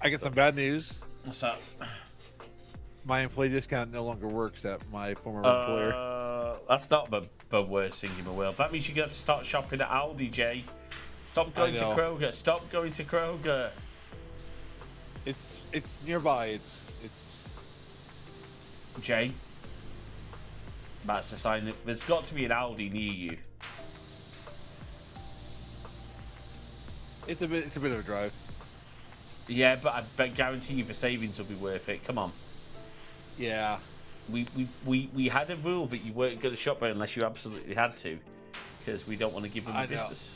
I get some bad news. What's up? My employee discount no longer works at my former employer. That's not the worst thing in the world. That means you're going to have to start shopping at Aldi, Jay. Stop going to Kroger. Stop going to Kroger. It's nearby. It's Jay. That's a sign that there's got to be an Aldi near you. It's a bit of a drive. Yeah, but I guarantee you the savings will be worth it. Come on. Yeah. We had a rule that you weren't going to shop there unless you absolutely had to, because we don't want to give them the business.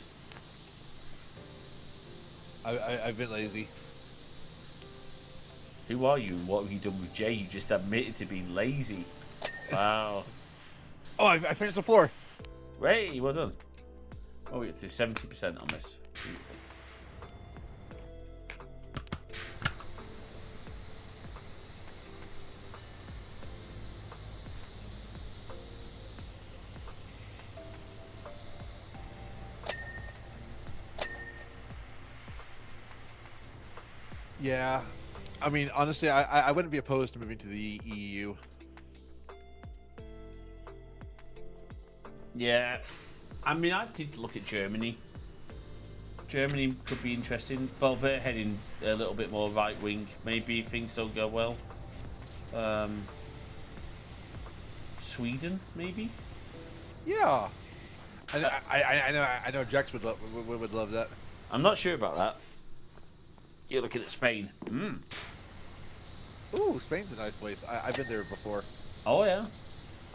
I've been lazy. Who are you and what have you done with Jay? You just admitted to being lazy. Wow. Oh, I finished the floor. Hey, well done. Oh, we're to 70% on this. Yeah, I mean, honestly, I wouldn't be opposed to moving to the EU. Yeah, I mean, I did look at Germany. Germany could be interesting. Well, they're heading a little bit more right wing. Maybe if things don't go well. Sweden, maybe. Yeah, I know Jax would love that. I'm not sure about that. You're looking at Spain. Ooh, Spain's a nice place. I've been there before. Oh yeah,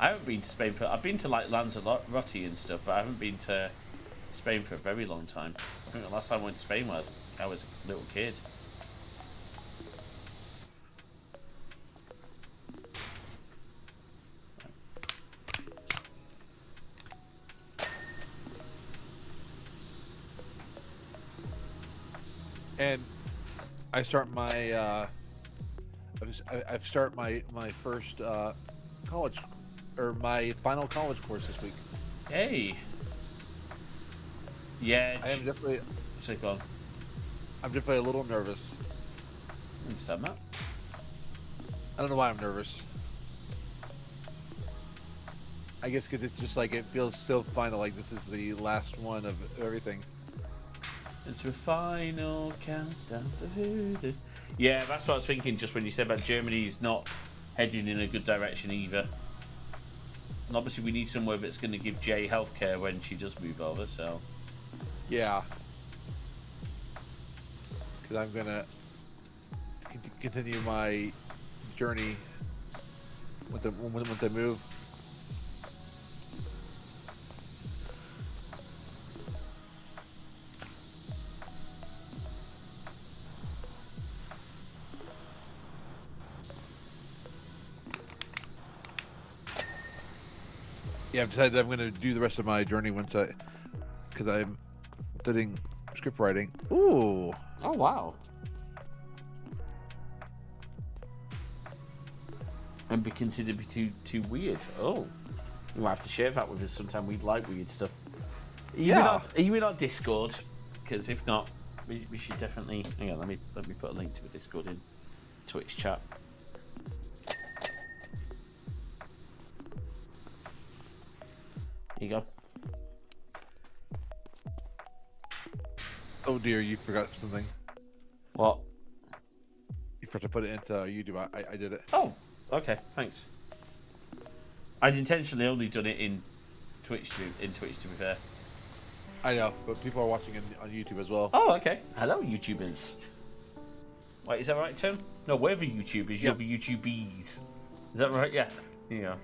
I haven't been to Spain I've been to like Lanzarote and stuff, but I haven't been to Spain for a very long time. I think the last time I went to Spain was I was a little kid. And I start my I've start my first college, or my final college course this week. Hey. Yeah. I am definitely. Say go on. I'm definitely a little nervous. Understand that. I don't know why I'm nervous. I guess because it's just like it feels so final, like this is the last one of everything. It's a final countdown to voodoo. Yeah, that's what I was thinking just when you said about Germany's not heading in a good direction either. And obviously we need somewhere that's going to give Jae healthcare when she does move over, so... Yeah. Because I'm going to continue my journey once I move. Yeah, I've decided I'm going to do the rest of my journey because I'm studying script writing. Ooh. Oh, wow. And be considered to be too weird. Oh. We might have to share that with us sometime. We'd like weird stuff. Are you in our Discord? Because if not, we should definitely... Hang on, let me put a link to a Discord in Twitch chat. Here you go. Oh dear, you forgot something. What? You forgot to put it into YouTube. I did it. Oh, okay, thanks. I'd intentionally only done it in Twitch to be fair. I know, but people are watching it on YouTube as well. Oh, okay. Hello, YouTubers. Wait, is that right, Tim? No, we're the YouTubers. You're the YouTubees. Is that right? Yeah. Yeah.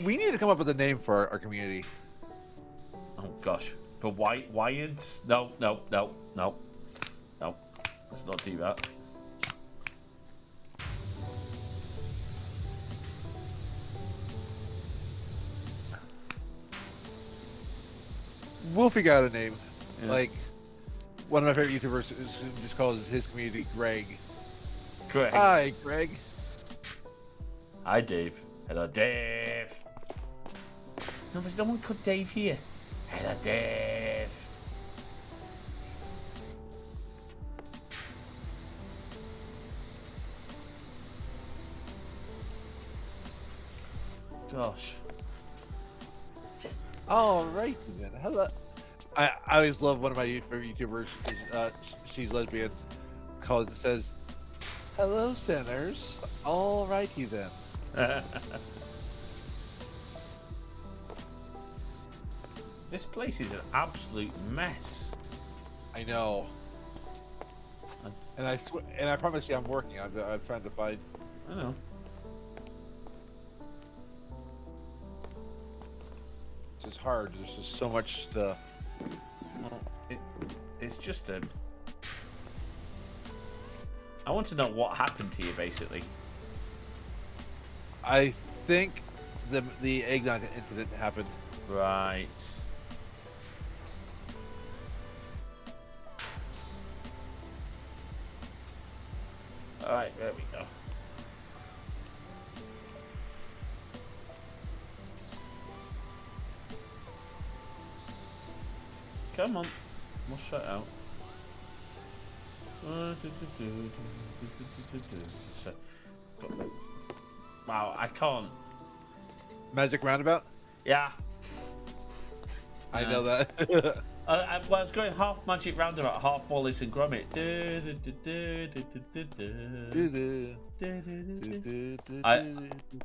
We need to come up with a name for our community. Oh gosh, for Wyards? No. Let's not do that. We'll figure out a name. Yeah. Like one of my favorite YouTubers just calls his community Greg. Greg. Hi, Greg. Hi, Dave. Hello, Dave. No, there's no one called Dave here. Hello, Dave. Gosh. All right then. Hello. I always love one of my favorite YouTubers. She's lesbian. Says, "Hello, sinners." All righty then. This place is an absolute mess. I know. And I promise you, I'm working. I'm trying to find. I know. It's just hard. There's just so much stuff. Well, it's just a. I want to know what happened to you, basically. I think the eggnog incident happened. Right. All right, there we go. Come on, we'll shut out. Wow, I can't. Magic roundabout? Yeah. I know that. I was going half magic roundabout, half Wallace and Gromit.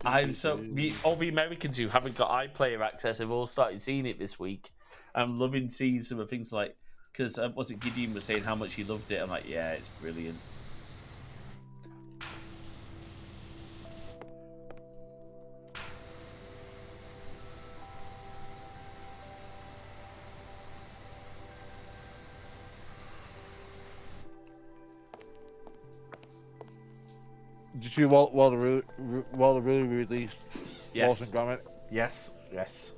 I'm so all the Americans who haven't got iPlayer access have all started seeing it this week. I'm loving seeing some of the things like because was it Gideon was saying how much he loved it. I'm like, yeah, it's brilliant. Did you Walter really released Yes. Wallace and Gromit? Yes. Yes.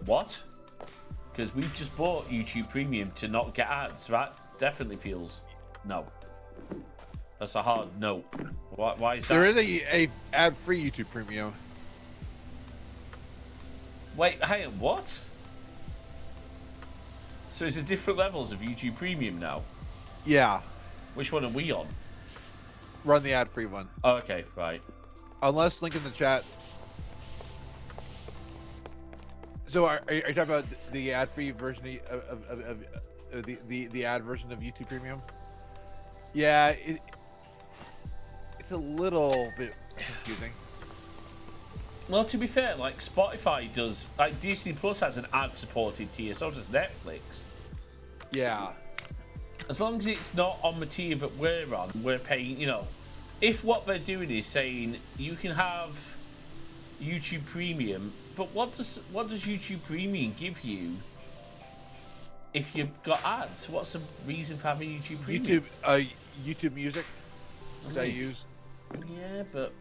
What? Because we've just bought YouTube Premium to not get ads. That definitely feels no. That's a hard no. Why is that? There is a ad-free YouTube Premium. Wait, hang on, what? So it's the different levels of YouTube Premium now? Yeah. Which one are we on? Run the ad-free one. Oh, okay, right. Unless link in the chat. So are you talking about the ad-free version of the ad version of YouTube Premium? Yeah, it's a little bit confusing. Well, to be fair, like Spotify does, like Disney Plus has an ad-supported tier, so does Netflix. Yeah. As long as it's not on the tier that we're on, we're paying, you know. If what they're doing is saying you can have YouTube Premium, but what does YouTube Premium give you if you've got ads? What's the reason for having YouTube Premium? YouTube Music that I use. Yeah, but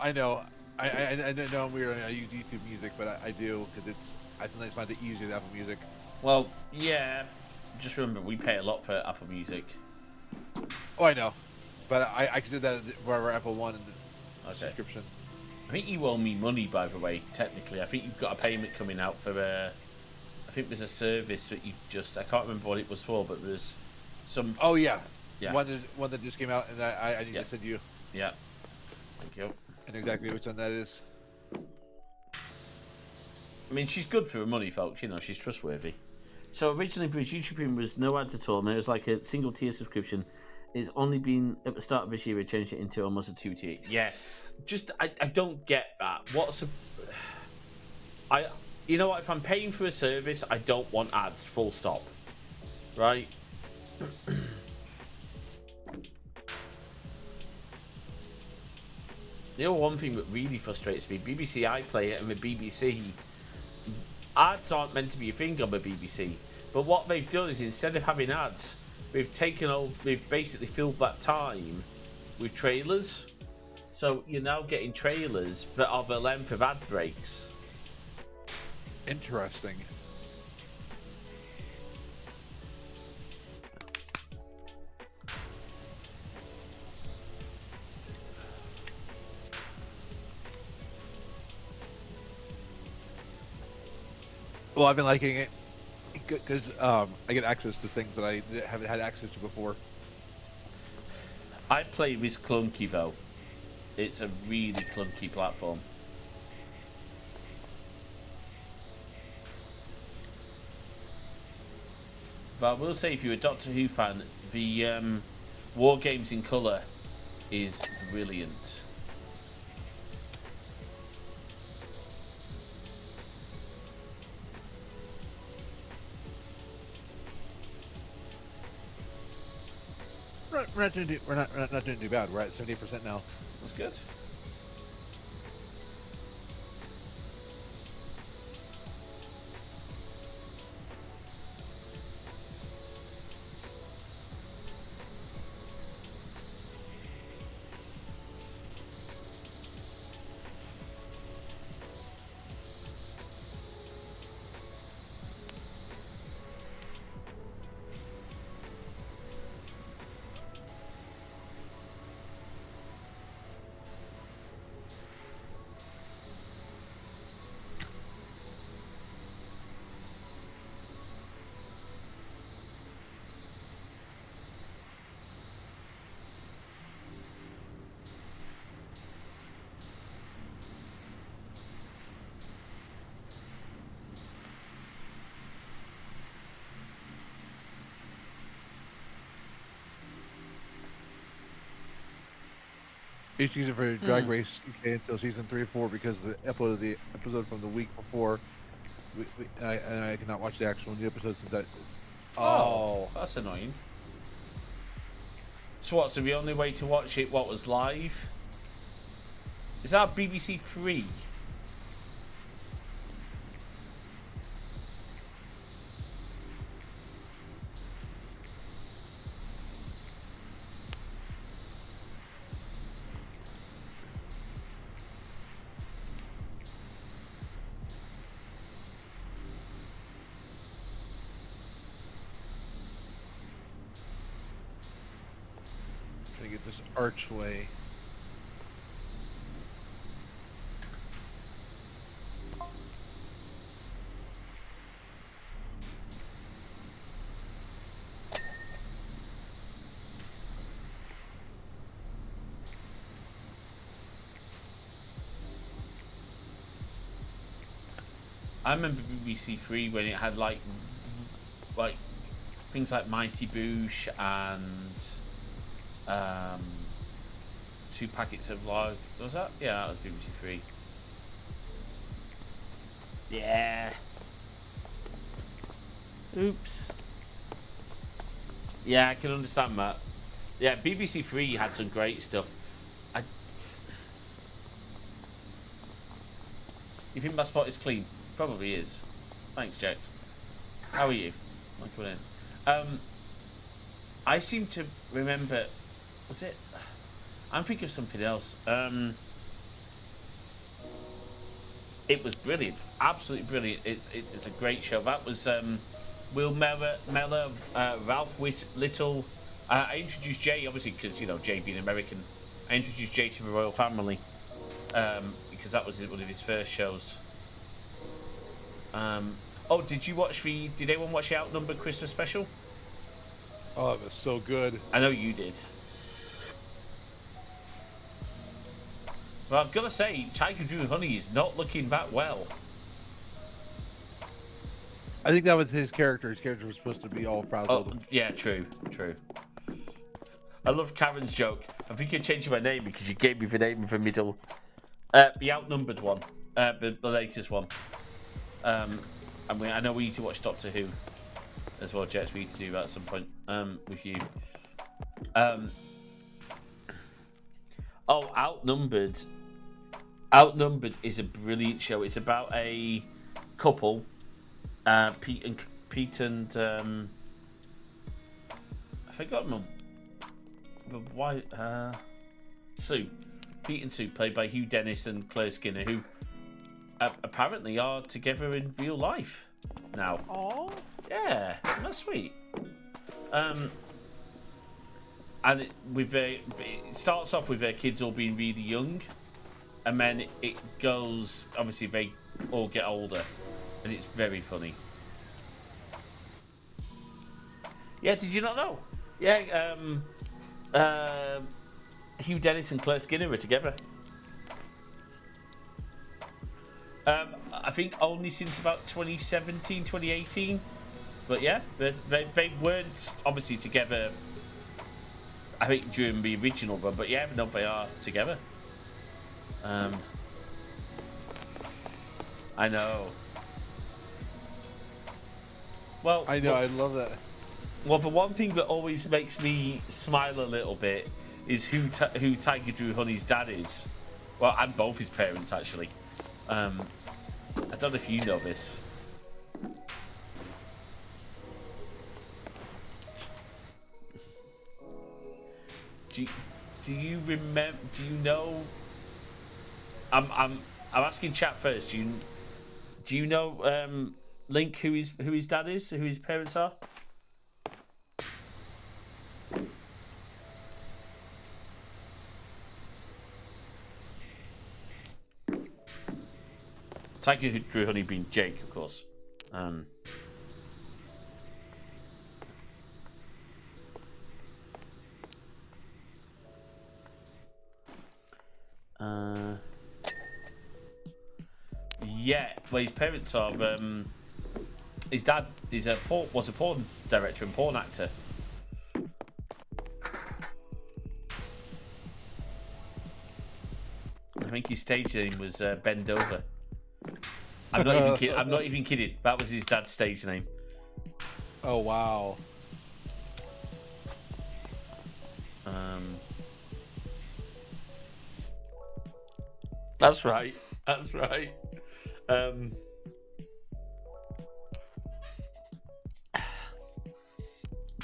I know. I know I'm weird. I use YouTube Music, but I do because I sometimes find it easier than Apple Music. Well, yeah. Just remember, we pay a lot for Apple Music. Oh, I know, but I consider that for Apple One subscription. I think you owe me money, by the way. Technically, I think you've got a payment coming out for. I think there's a service that you just. I can't remember what it was for, but there's some. Oh yeah. Yeah. One that just came out, and I need to send you. Yeah. Thank you. And exactly which one that is. I mean, she's good for her money, folks. You know, she's trustworthy. So originally, YouTube Premium was no ads at all, and it was like a single tier subscription. It's only been at the start of this year, we changed it into almost a 2-tier. Yeah, just I don't get that. You know what? If I'm paying for a service, I don't want ads. Full stop. Right. You know, one thing that really frustrates me, BBC iPlayer and the BBC, ads aren't meant to be a thing on the BBC. But what they've done is instead of having ads, they've basically filled that time with trailers. So you're now getting trailers that are the length of ad breaks. Interesting. Well, I've been liking it because I get access to things that I haven't had access to before. I play with clunky though. It's a really clunky platform. But I will say, if you're a Doctor Who fan, the War Games in colour is brilliant. We're not doing too bad. We're at 70% now. That's good. Each season for Drag Race UK until season 3 or 4 because the episode from the week before, I cannot watch the actual new episode since that. Oh, that's annoying. So what? So the only way to watch it, what was live? Is that BBC 3? Trying to get this archway. I remember BBC Three when it had like things like Mighty Boosh and 2 packets of log. Was that? Yeah, that was BBC Three. Yeah. Oops. Yeah, I can understand that. Yeah, BBC Three had some great stuff. You think my spot is clean? Probably is. Thanks, Jax. How are you? Thanks for in. I seem to remember. Was it? I'm thinking of something else. It was brilliant, absolutely brilliant. It's a great show. That was Will Mellor, Ralph Little. I introduced Jay, obviously, because Jay being American. I introduced Jay to the royal family because that was one of his first shows. Oh, did anyone watch the Outnumbered Christmas special? Oh, it was so good. I know you did. Well, I've got to say, Tiger Drew Honey is not looking that well. I think that was his character. His character was supposed to be all frazzled. Oh, yeah, true. I love Karen's joke. I think you're changing my name because you gave me the name of the middle. The Outnumbered one. The latest one. I know we need to watch Doctor Who as well, Jets. We need to do that at some point with you. Outnumbered. Outnumbered is a brilliant show. It's about a couple, Pete and I forgot why Sue. Pete and Sue, played by Hugh Dennis and Claire Skinner, who apparently are together in real life now. Aww. Yeah, that's sweet. And it starts off with their kids all being really young, and then it goes. Obviously, they all get older, and it's very funny. Yeah, did you not know? Yeah, Hugh Dennis and Claire Skinner were together. I think only since about 2017, 2018. But yeah, they weren't obviously together, I think, during the original run. But yeah, no, they are together. I know. Well, I know. I love that. Well, the one thing that always makes me smile a little bit is who Tiger Drew Honey's dad is. Well, and both his parents, actually. I don't know if you know this. Do you remember? Do you know? I'm asking chat first. Do you know Link who his dad is? Who his parents are? Tiger Drew Honey being Jake, of course. Yeah, well, his parents are. His dad was a porn director and porn actor. I think his stage name was Bend Over. I'm not even kidding. I'm not even kidding. That was his dad's stage name. Oh wow. That's right. That's right. But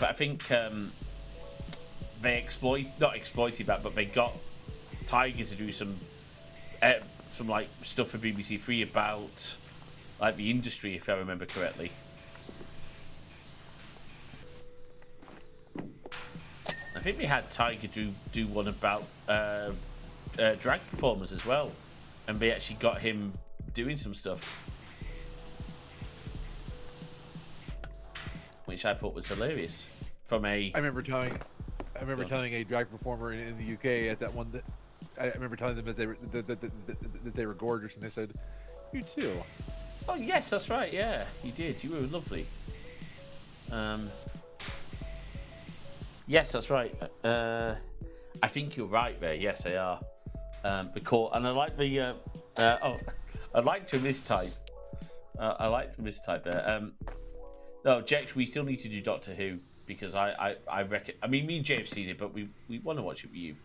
I think they not exploited that, but they got Tiger to do some like stuff for BBC Three about like the industry, if I remember correctly. I think they had Tiger do one about drag performers as well, and they actually got him doing some stuff, which I thought was hilarious. I remember telling a drag performer in the UK at that one that I remember telling them that they were gorgeous, and they said, "You too." Oh yes, that's right. Yeah, you did. You were lovely. Yes, that's right. I think you're right there. Yes, they are. Because and I like the. I liked your mistype. I like the mistype there. No, Jex, we still need to do Doctor Who because I reckon. I mean, me and Jay have seen it, but we want to watch it with you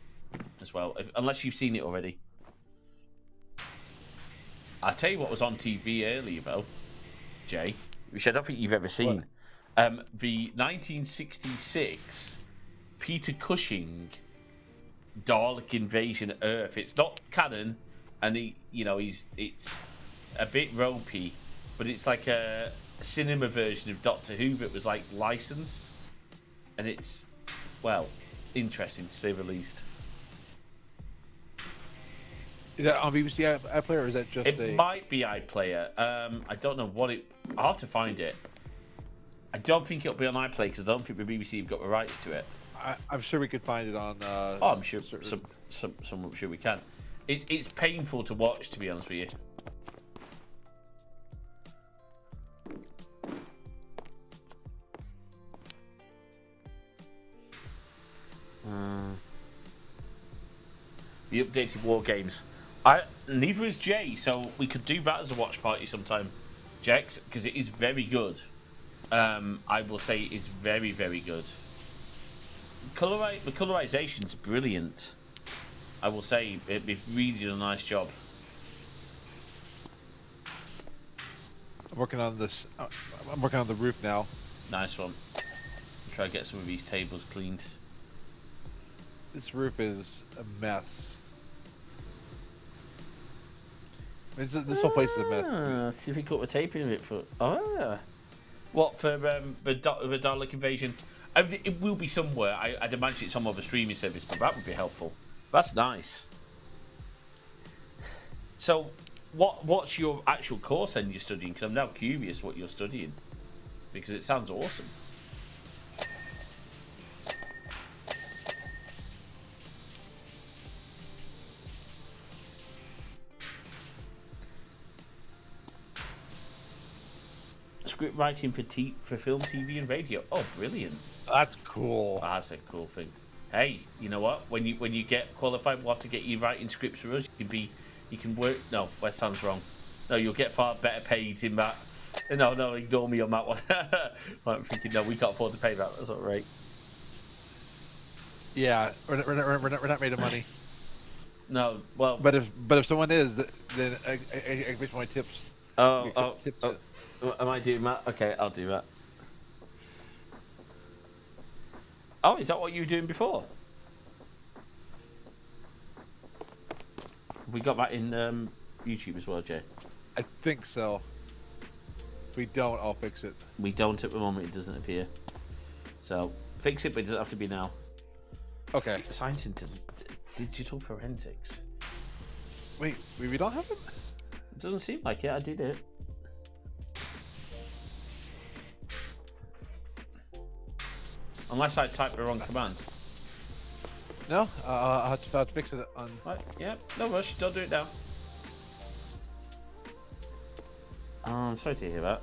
as well, unless you've seen it already. I'll tell you what was on TV earlier, though, Jay, which I don't think you've ever seen. The 1966 Peter Cushing Dalek Invasion Earth. It's not canon, and it's a bit ropey, but it's like a cinema version of Doctor Who that was like licensed, and it's interesting to say the least. Is that on BBC iPlayer, or is that just? It might be iPlayer. I don't know what it. I'll have to find it. I don't think it'll be on iPlayer because I don't think the BBC have got the rights to it. I'm sure we could find it on. I'm sure. I'm sure we can. It's painful to watch, to be honest with you. The updated war games. Neither is Jay, so we could do that as a watch party sometime, Jex, because it is very good. I will say it's very, very good. The colorization's brilliant. I will say they've really done a nice job. I'm working on this. I'm working on the roof now. Nice one. Try to get some of these tables cleaned. This roof is a mess. This whole place is a mess. See if we cut the tape in it for. What for the Dalek invasion? I mean, it will be somewhere. I'd imagine it's on other streaming service, but that would be helpful. That's nice. So, what's your actual course then you're studying? Because I'm now curious what you're studying, because it sounds awesome. Script writing for film, TV, and radio. Oh, brilliant! That's cool. That's a cool thing. Hey, you know what? When you get qualified, we'll have to get you writing scripts for us. You can work. No, that sounds wrong. No, you'll get far better paid in that. No, ignore me on that one. I'm thinking, no, we can't afford to pay that. That's not right. Yeah, we're not made of money. No, well, but if someone is, then I make my tips. Tips. Am I doing that? Okay, I'll do that. Oh, is that what you were doing before? We got that in YouTube as well, Jay. I think so. If we don't, I'll fix it. We don't at the moment. It doesn't appear. So fix it, but it doesn't have to be now. Okay. Science into digital forensics. Wait, we don't have it? It doesn't seem like it. I did it. Unless I typed the wrong command. No, I'll have to fix it on. Right, yeah, no rush. Don't do it now. Oh, I'm sorry to hear that.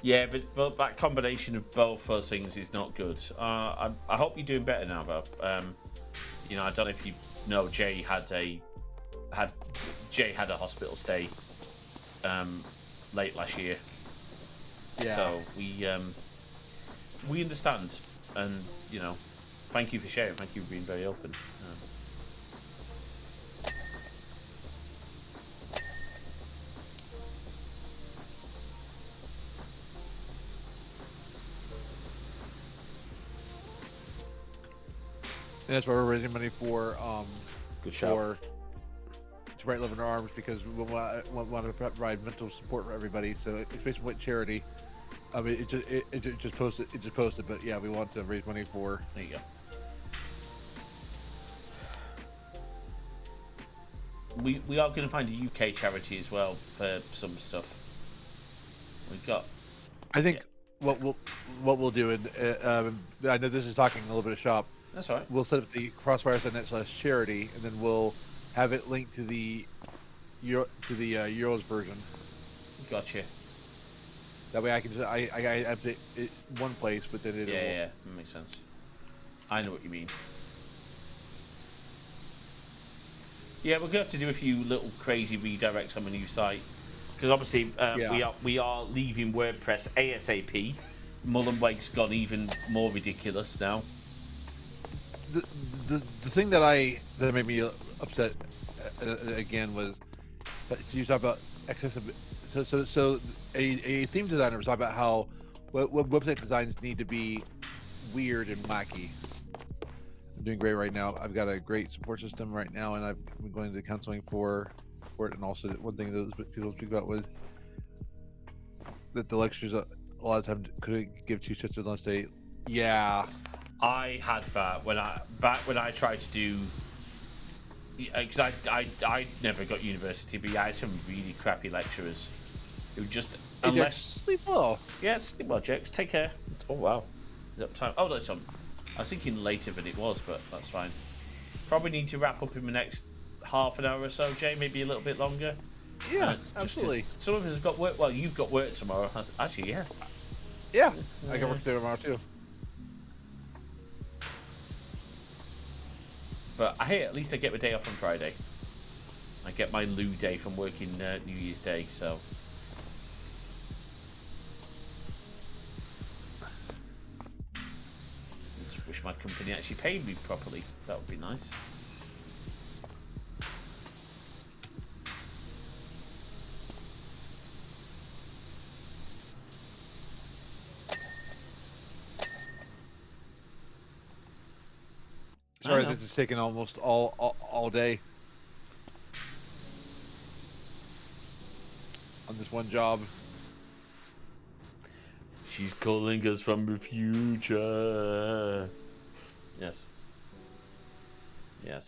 Yeah, but that combination of both those things is not good. I hope you're doing better now, though. I don't know if you know, Jay had a hospital stay late last year. Yeah. So we understand, and thank you for sharing. Thank you for being very open. And that's why we're raising money for Good show. To Bright Love in Our Arms, because we want to provide mental support for everybody. So especially with charity. I mean, it just posted, but yeah, we want to raise money for. There you go. We are going to find a UK charity as well for some stuff. We've got. I think what we'll do, and I know this is talking a little bit of shop. That's all right. We'll set up the crossfire.net/charity, and then we'll have it linked to the Euros version. Gotcha. That way I can just I update it one place, but then it will. Yeah, that makes sense. I know what you mean. Yeah, we're gonna have to do a few little crazy redirects on the new site because obviously we are leaving WordPress ASAP. Mullenweg's gone even more ridiculous now. The thing that made me upset again was that you talk about accessibility. So a theme designer was talking about how website designs need to be weird and wacky. I'm doing great right now. I've got a great support system right now, and I've been going to counseling for it. And also, one thing that people speak about was that the lectures a lot of times couldn't give two shits unless they, yeah. I had that when I tried to do, because I never got university, but I had some really crappy lecturers who just sleep well. Yeah, sleep well, Jakes. Take care. Oh wow, is it time? Oh, that's on. I was thinking later than it was, but that's fine. Probably need to wrap up in the next half an hour or so, Jay. Maybe a little bit longer. Yeah, absolutely. Some of us have got work. Well, you've got work tomorrow. Actually, yeah. Yeah, I got work there tomorrow too. But hey, at least I get my day off on Friday. I get my loo day from working New Year's Day, so. Just wish my company actually paid me properly. That would be nice. Sorry, this is taking almost all day on this one job. She's calling us from the future. Yes. Yes.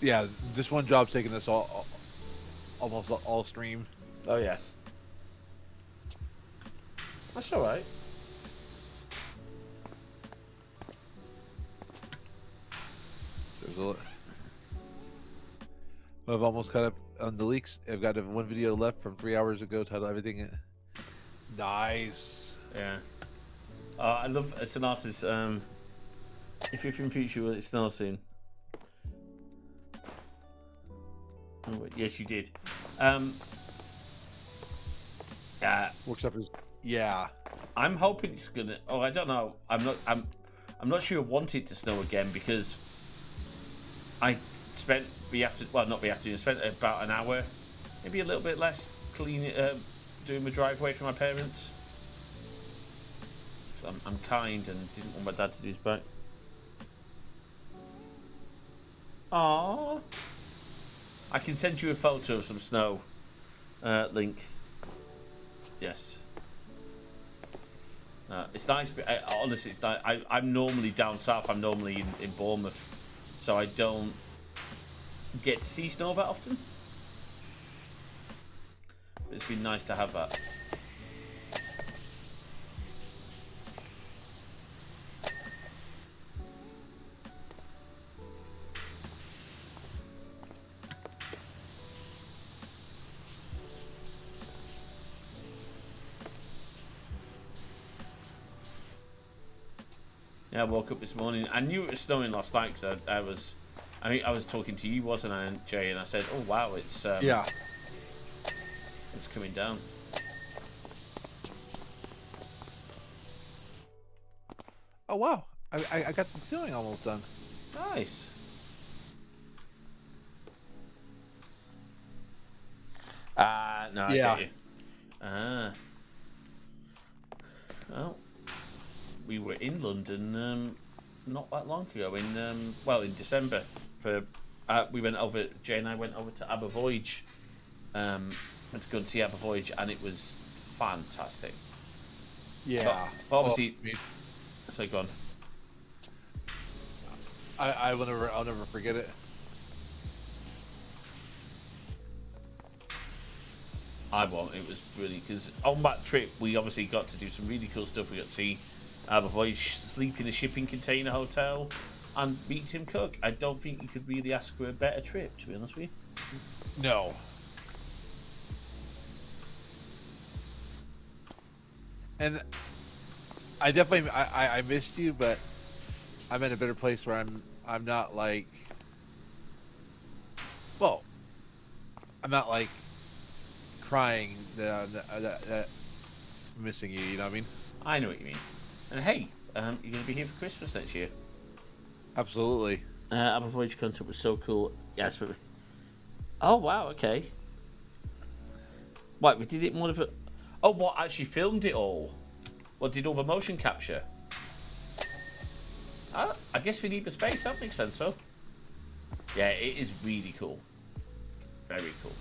Yeah, this one job's taking us almost all stream. Oh yeah. That's all right. I've almost caught up on the leaks. I've got one video left from 3 hours ago titled "Everything." Nice. Yeah. I love Sonata's. If you're from future, will it snow soon? Oh, yes, you did. Workshop is I'm hoping it's gonna. Oh, I don't know. I'm not sure I want it to snow again because I spent spent about an hour, maybe a little bit less, doing my driveway for my parents. So I'm kind and didn't want my dad to do his back. Aww. I can send you a photo of some snow. Link. Yes. It's nice, but honestly, it's nice. I'm normally down south. I'm normally in Bournemouth, so I don't get to see snow that often. But it's been nice to have that. Yeah, I woke up this morning. I knew it was snowing last night because I was talking to you, wasn't I, Jay? And I said, "Oh wow, it's it's coming down." Oh wow, I got the ceiling almost done. Nice. No, I get you. Well, we were in London not that long ago. In December for we went over. Jay and I went over to Abervoyge. Went to go and see Abervoyge, and it was fantastic. Yeah, but obviously. So go on. I'll never forget it. I won't. It was brilliant because on that trip we obviously got to do some really cool stuff. We got to see Abervoyge sleep in a shipping container hotel and meet Tim Cook. I don't think you could really ask for a better trip, to be honest with you. No. And I definitely I missed you, but I'm in a better place where I'm not like, well, I'm not like crying that I'm missing you. You know what I mean? I know what you mean. And hey, you're gonna be here for Christmas next year. Absolutely. Apple Voyage concept was so cool. Yes, but oh wow, okay. Right, we did it more of a. Oh, what actually filmed it all? What did all the motion capture? I guess we need the space. That makes sense, though. Yeah, it is really cool. Very cool.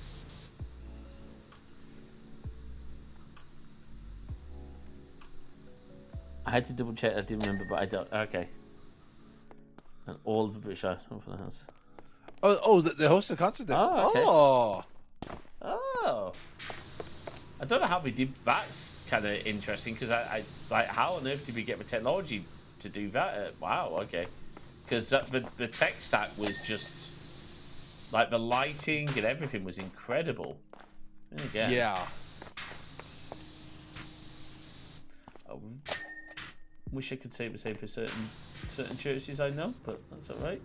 I had to double check. I didn't remember, but I don't. Okay. And all of the British National for the house. Oh, they hosted a concert there. Oh, okay. Oh. Oh. I don't know how we did. That's kind of interesting because I like how on earth did we get the technology to do that? Wow. Okay. Because the tech stack was just like the lighting and everything was incredible. And again, Yeah. I wish I could say the same for certain churches I know, but that's all right.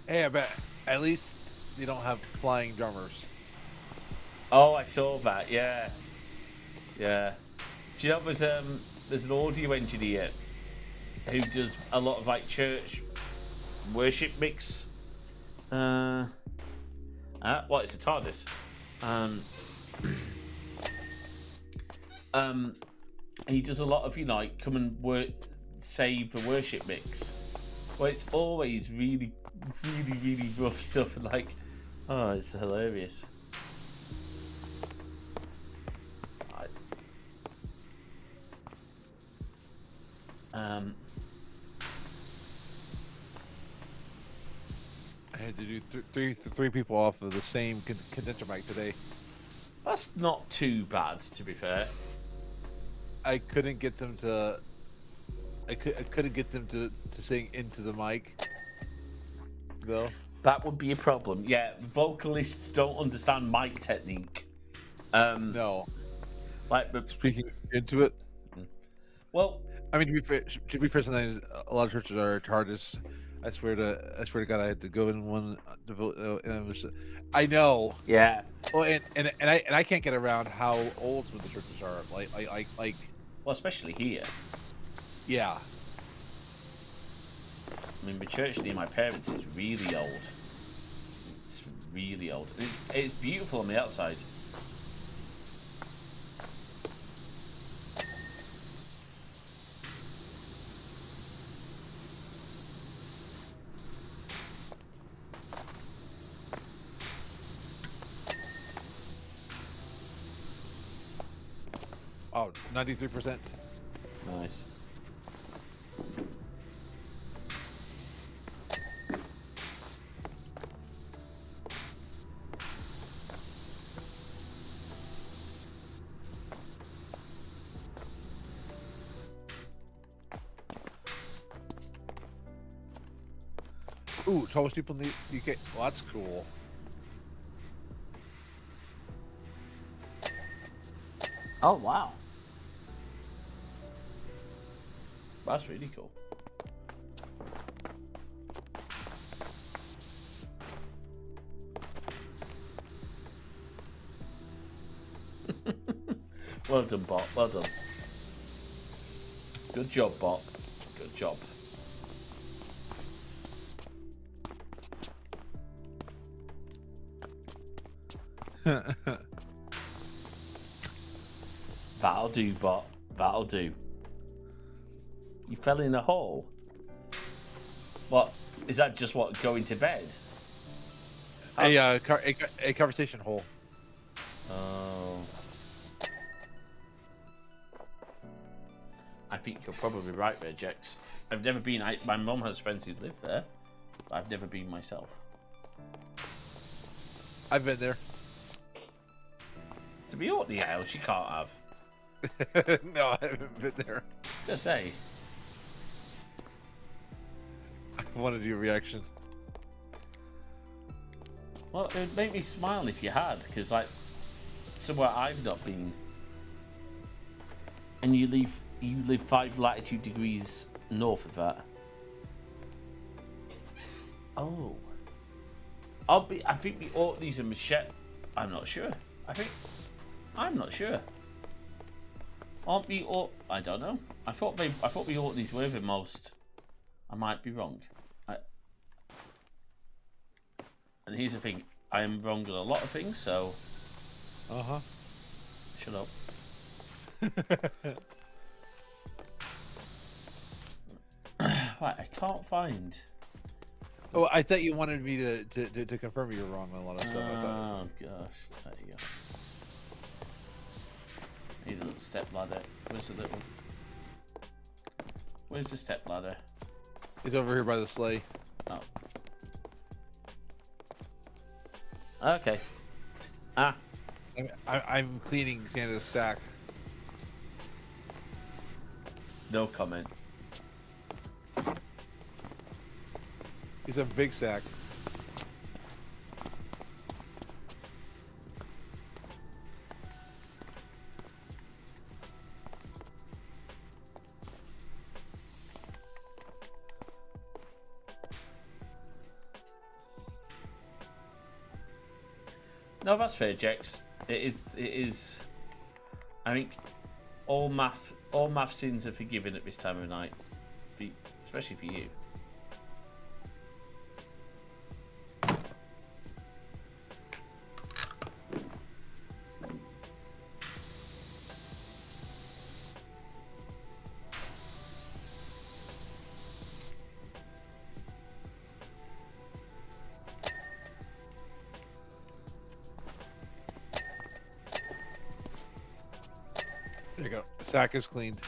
Hey, I bet at least they don't have flying drummers. Oh, I saw that. Yeah, yeah. Do you know there's an audio engineer who does a lot of like church worship mix. What is a TARDIS? He does a lot of like come and save the worship mix. Well, it's always really, really, really rough stuff. And like, oh, it's hilarious. I had to do three people off of the same condenser mic today. That's not too bad, to be fair. I couldn't get them to. I couldn't get them to sing into the mic. Though. That would be a problem. Yeah, vocalists don't understand mic technique. No. Like speaking into it. Well, I mean, to be fair, sometimes a lot of churches are TARDIS. I swear to God, I had to go in one and it was. I know. Yeah. Well, and I can't get around how old some of the churches are. Like. Well, especially here. Yeah. I mean, the church near my parents is really old. It's really old. It's beautiful on the outside. Oh, 93%. Nice. Ooh, tallest people in the UK. Well, that's cool. Oh, wow. That's really cool. Well done, Bot. Well done. Good job, Bot. Good job. That'll do, Bot. That'll do. You fell in a hole? What? Is that just what, going to bed? A conversation hole. Oh. I think you're probably right there, Jex. I've never been. My mum has friends who live there, but I've never been myself. I've been there. To be honest, yeah, she can't have. No, I haven't been there. Just say. I want to do a reaction. Well, it would make me smile if you had, because like somewhere I've not been, and you live 5 latitude degrees north of that. Oh, I think the Orkneys and Machete. I'm not sure. I'm not sure. Aren't the I don't know. I thought the Orkneys were the most. I might be wrong. And here's the thing: I am wrong on a lot of things. So. Shut up. Right, I can't find. Oh, I thought you wanted me to confirm you were wrong on a lot of stuff. Oh gosh, there you go. Need a little step ladder. Where's the step ladder? It's over here by the sleigh. Oh. Okay. Ah. I'm cleaning Santa's sack. No comment. He's a big sack. No, that's fair, Jex. It is. I think all math sins are forgiven at this time of night, especially for you. There you go. The sack is cleaned.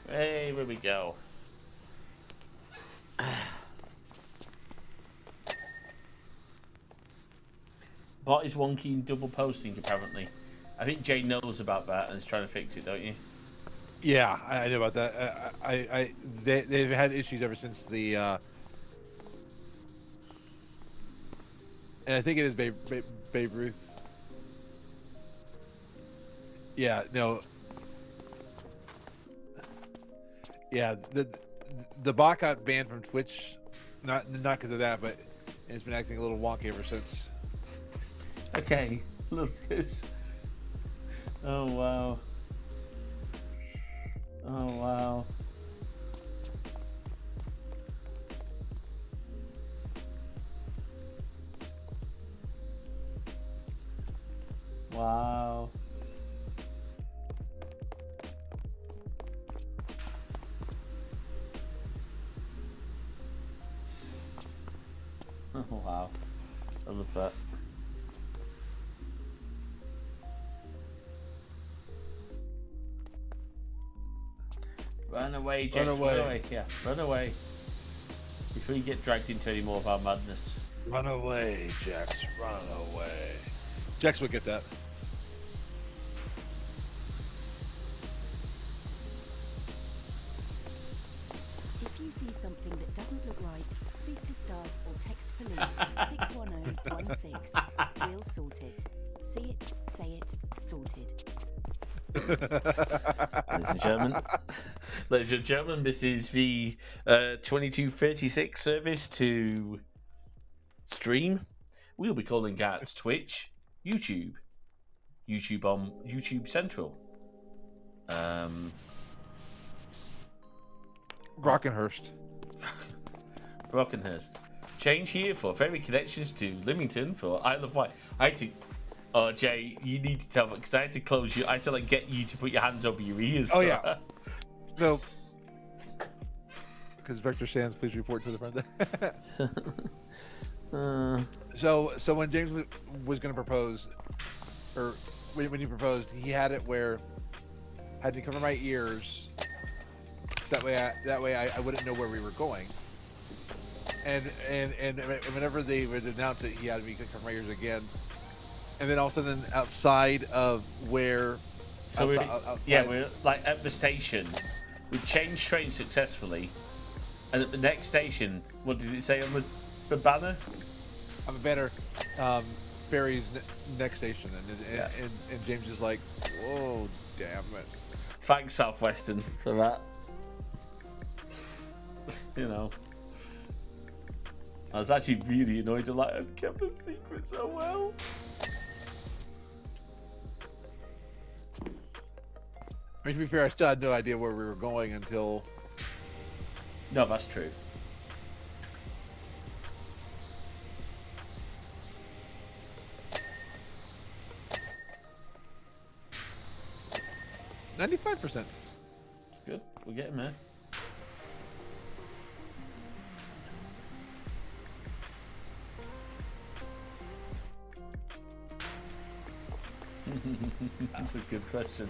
Hey, where we go? Bot is wonky in double posting, apparently. I think Jay knows about that and is trying to fix it, don't you? Yeah, I know about that. They've had issues ever since the. And I think it is Babe Ruth. Yeah, no. Yeah, the bot got banned from Twitch, not because of that, but it's been acting a little wonky ever since. Okay, look this. Oh wow. Oh wow. Wow. Oh wow. I love that. Run away, Jack. Run away. Yeah, run away. Before you get dragged into any more of our madness. Run away, Jax. Run away. Jax would get that. If you see something that doesn't look right, speak to staff or text police 61016. We'll sort it. See it, say it, sorted. Ladies and gentlemen, this is the 2236 service to stream. We'll be calling that Twitch, YouTube, YouTube on YouTube Central. Brockenhurst. Brockenhurst. Change here for ferry connections to Lymington for Isle of Wight. I had to. Oh, Jay, you need to tell me because I had to close you. I had to like get you to put your hands over your ears. Oh yeah. So, because Vector Sands, please report to the front desk. So when James was going to propose, or when he proposed, he had it where had to cover my ears. So that way I wouldn't know where we were going. And whenever they would announce it, he had me cover my ears again. And then all of a sudden, outside of where, so we're like at the station. We changed trains successfully, and at the next station, what did it say on the banner? On the banner, ferry's next station, and James is like, "Whoa, damn it!" Thanks, Southwestern, for that. You know, I was actually really annoyed. Like, I'd kept the secret so well. I mean, to be fair, I still had no idea where we were going until. No, that's true. $95%. Good, we're getting there. That's a good question.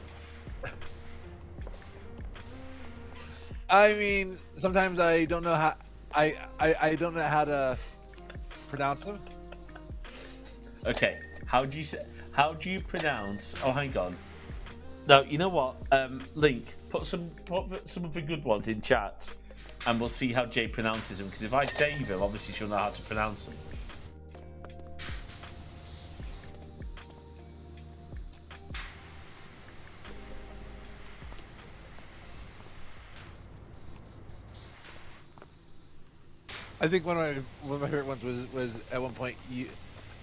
I mean, sometimes I don't know how I don't know how to pronounce them. Okay, how do you pronounce? Oh, hang on. No, you know what? Link, put some of the good ones in chat, and we'll see how Jay pronounces them. Because if I save them, obviously she'll know how to pronounce them. I think one of my favorite ones was at one point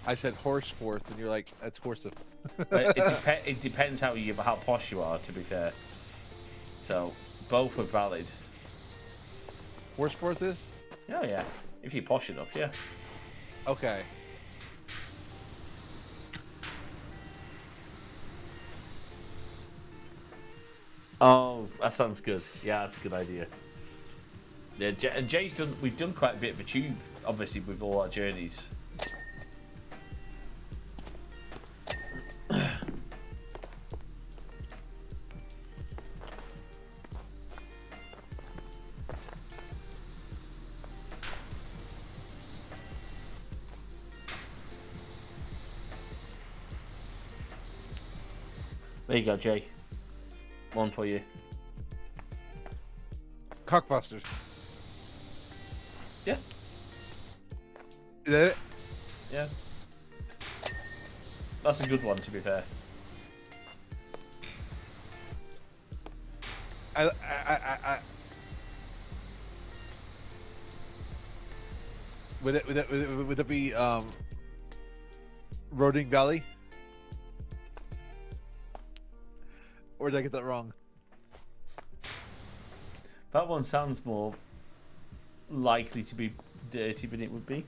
I said Horseforth, and you're like, that's Horsef. It depends how posh you are, to be fair. So both are valid. Horseforth is? Oh yeah, if you're posh enough, yeah. Okay. Oh, that sounds good. Yeah, that's a good idea. Yeah, and Jay's done. We've done quite a bit of a tube, obviously, with all our journeys. There you go, Jay. One for you. Cockbusters. Yeah. Is that it? Yeah. That's a good one, to be fair. I would it be Roding Valley? Or did I get that wrong? That one sounds more likely to be dirty than it would be.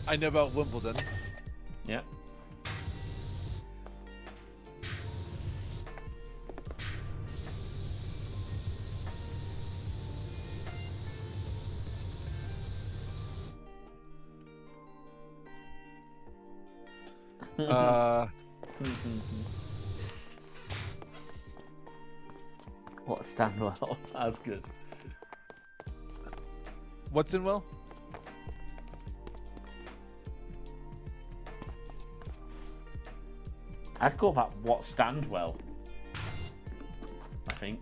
I know about Wimbledon. Yeah. What Stanwell? That's good. What's in well? I'd call that what Standwell. I think.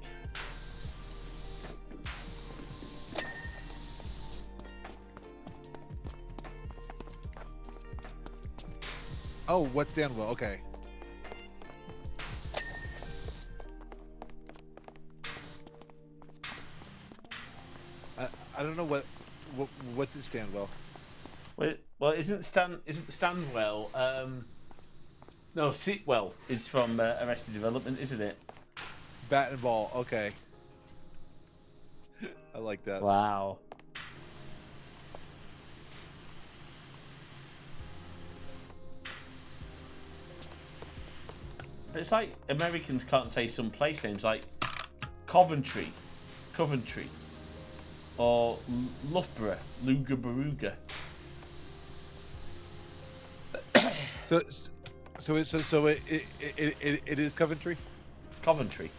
Oh, what's Stanwell? Okay. don't know what to stand well. Well, isn't Stanwell? No, Sitwell is from Arrested Development, isn't it? Bat and ball. Okay. I like that. Wow. But it's like Americans can't say some place names like Coventry, or Loughborough, Luga. So it is Coventry. Coventry.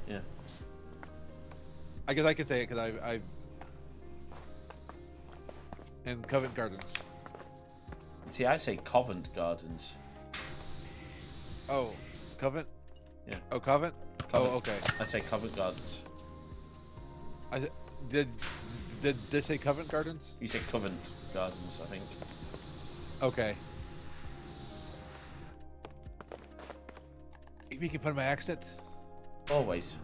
Yeah. I guess I could say it because I've and Covent Gardens. See, I say Covent Gardens. Oh, Covent. Yeah. Oh, Covent. Oh, okay. I say Covent Gardens. Did they say Covent Gardens? You say Covent Gardens, I think. Okay. You making fun of my accent? Always.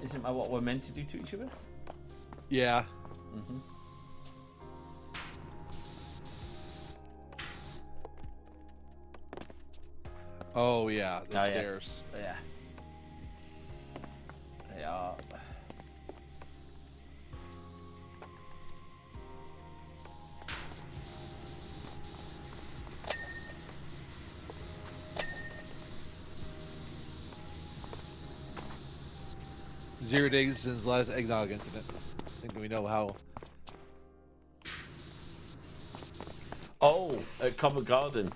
Isn't that what we're meant to do to each other? Yeah. Mm-hmm. Oh yeah, the stairs. Yeah. They are. Zero days since last eggnog incident. I think we know how. Oh, at Covent Garden.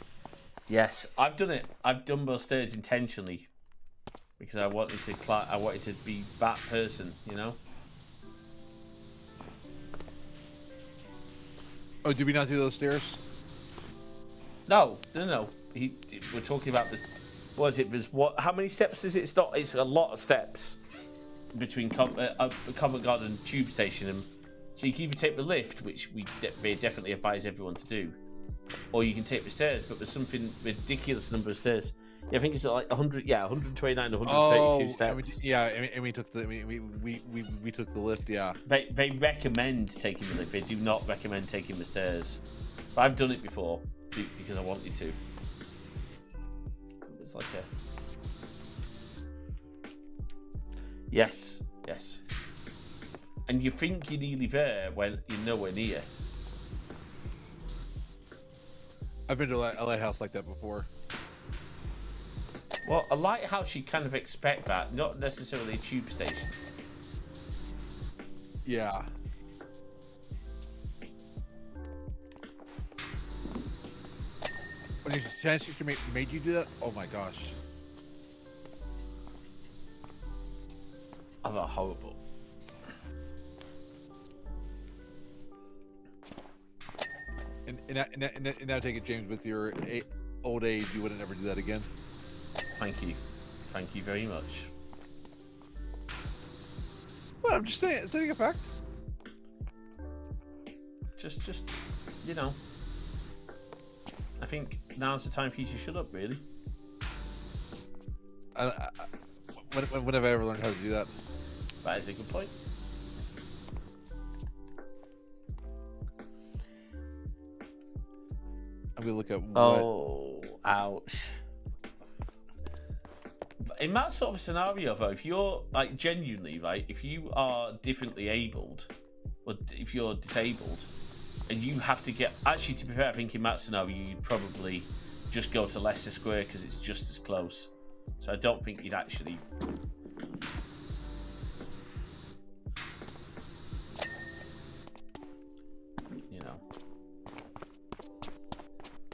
Yes, I've done it. I've done those stairs intentionally because I wanted to be that person, you know. Oh, did we not do those stairs? No. We're talking about this. What is it? There's what? How many steps is it? It's a lot of steps between Covent Garden tube station and. So you can either take the lift, which we definitely advise everyone to do, or you can take the stairs. But there's something ridiculous number of stairs. Yeah, I think it's like 100. Yeah, 129, 132 steps. And we took the we took the lift. Yeah. They recommend taking the lift. They do not recommend taking the stairs. But I've done it before because I wanted to. It's like a. Yes. And you think you're nearly there when you're nowhere near. I've been to a lighthouse like that before. Well, a lighthouse, you kind of expect that, not necessarily a tube station. Yeah. When your science teacher made you do that? Oh my gosh. Oh, horrible. And now take it, James, with your old age, you wouldn't ever do that again. Thank you very much. Well, I'm just saying, stating a fact. Just you know. I think now's the time for you to shut up, really. When have I ever learned how to do that? That is a good point. I'm gonna look at what... Oh, ouch. In that sort of scenario, though, if you're like genuinely right, if you are differently abled, or if you're disabled, and you have to get actually, to be fair, I think in that scenario you'd probably just go to Leicester Square because it's just as close. So I don't think you'd actually.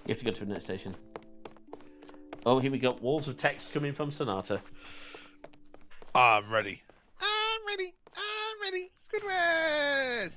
You have to go to a net station. Oh, here we go. Walls of text coming from Sonata. I'm ready. Squidward!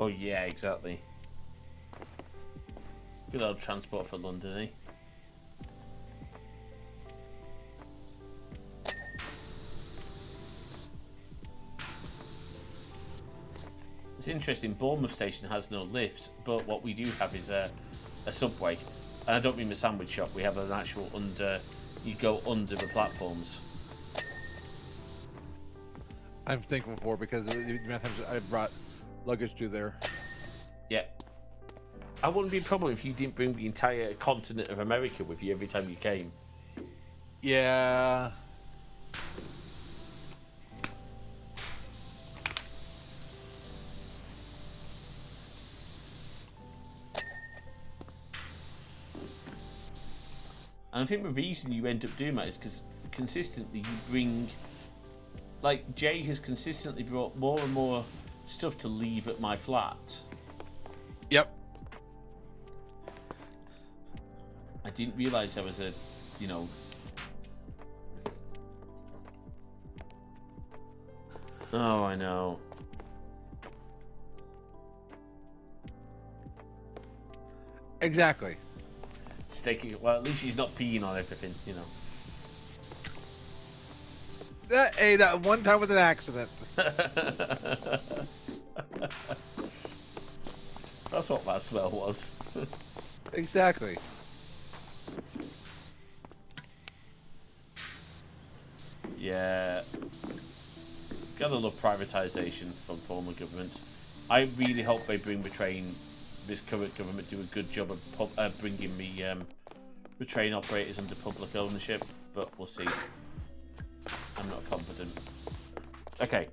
Oh yeah, exactly. Good old transport for London, eh? It's interesting. Bournemouth Station has no lifts, but what we do have is a subway. And I don't mean the sandwich shop. We have an actual under. You go under the platforms. I'm thankful for because the amount of times I've brought luggage to there. Yeah. I wouldn't be a problem if you didn't bring the entire continent of America with you every time you came. Yeah. And I think the reason you end up doing that is because consistently you bring. Like, Jay has consistently brought more and more stuff to leave at my flat. Yep. I didn't realise there was a, you know. Oh, I know. Exactly. Staking. Well, at least she's not peeing on everything, you know. That one time was an accident. That's what that smell was. Exactly. Yeah. Gotta love privatisation from former governments. I really hope they bring this current government do a good job of bringing the train operators under public ownership, but we'll see. I'm not confident. Okay,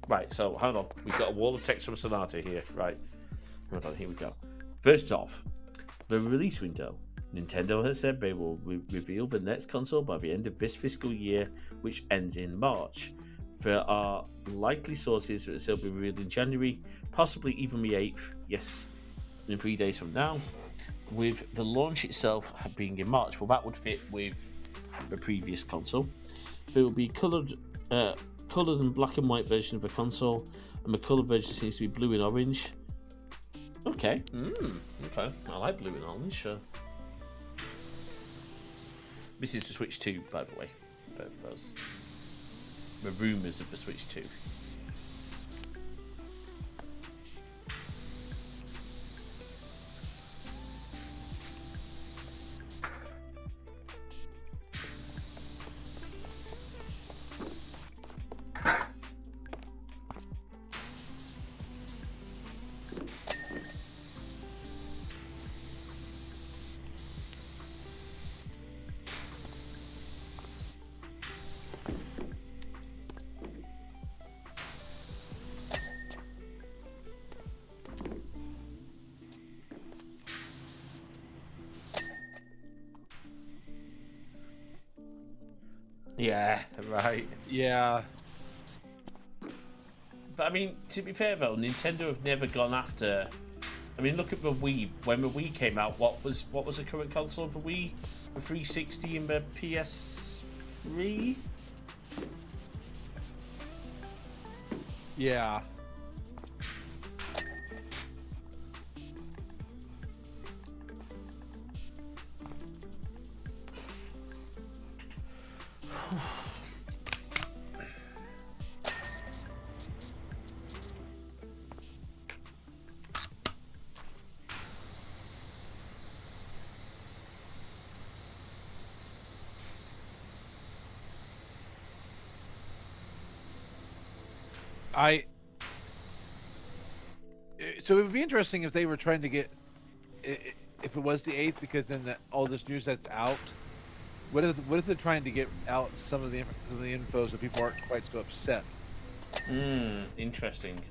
right, so hold on. We've got a wall of text from Sonata here. Right, hold on, here we go. First off, the release window. Nintendo has said they will reveal the next console by the end of this fiscal year, which ends in March. There are likely sources that it will be revealed in January, possibly even the 8th, yes, in 3 days from now, with the launch itself being in March. Well, that would fit with the previous console. There will be coloured and black and white version of the console, and the colour version seems to be blue and orange. Okay. Okay. I like blue and orange. This is the Switch 2, by the way. Those the rumours of the Switch 2. Yeah, right. Yeah. But I mean, to be fair though, Nintendo have never gone after. I mean, look at the Wii. When the Wii came out, what was the current console for Wii? The 360 and the PS3. Yeah. So it would be interesting if they were trying to get, if it was the 8th, because then all this news that's out, what if they're trying to get out some of the info so people aren't quite so upset? Interesting.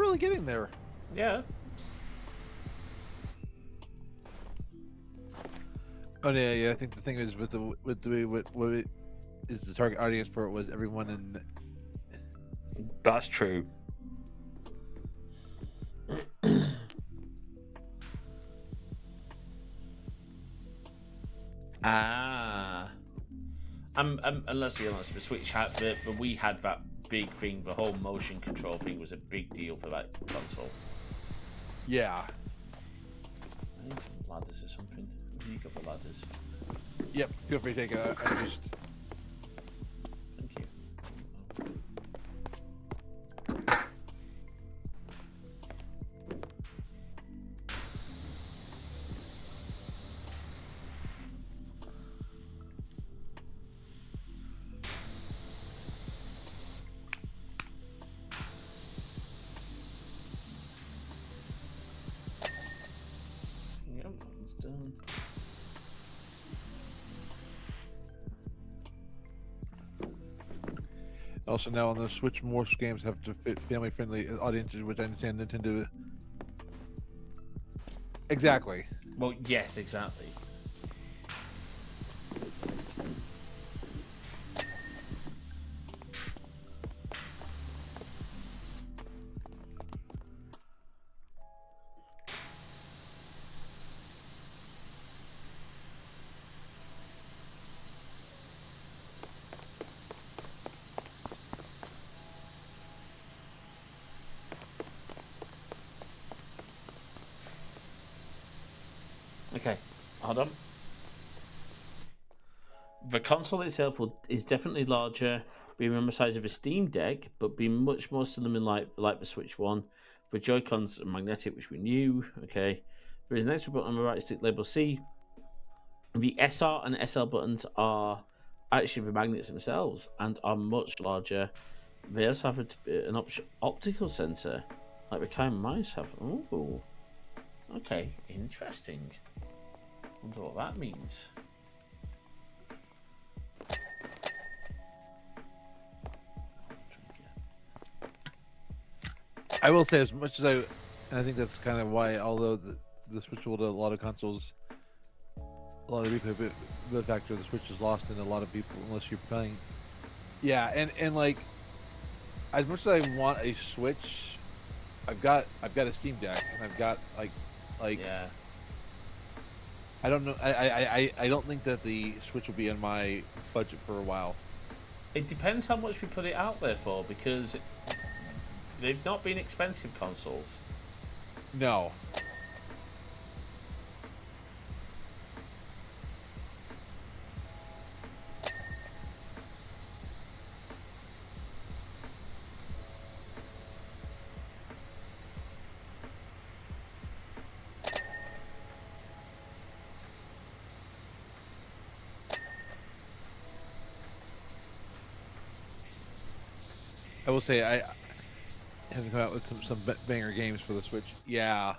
really getting there. Yeah. Oh yeah. I think the thing is what is the target audience for it was everyone in. That's true. Ah. And let's be honest, the Switch had we had that big thing. The whole motion control thing was a big deal for that console. Yeah. I need some ladders or something. Have you got the ladders? Yep. Feel free to take it. I just. Thank you. Yep, one's done. Also, now on the Switch, most games have to fit family-friendly audiences, which I understand Nintendo. Exactly. Well, yes, exactly. Okay, hold on. The console itself is definitely larger, being around the size of a Steam Deck, but being much more slim and like the Switch One. The Joy-Cons are magnetic, which we knew. Okay, there is an extra button on the right stick labeled C. The SR and SL buttons are actually the magnets themselves and are much larger. They also have an optical sensor, like the kind mice have. Oh, okay, interesting. Wonder what that means. I will say, as much as and I think that's kind of why, although the Switch will do a lot of consoles, a lot of replay, the factor the Switch is lost in a lot of people unless you're playing. Yeah, and like, as much as I want a Switch, I've got a Steam Deck, and I've got like Yeah. I don't know. I don't think that the Switch will be in my budget for a while. It depends how much we put it out there for, because they've not been expensive consoles. No. I will say I haven't come out with some banger games for the Switch. Yeah.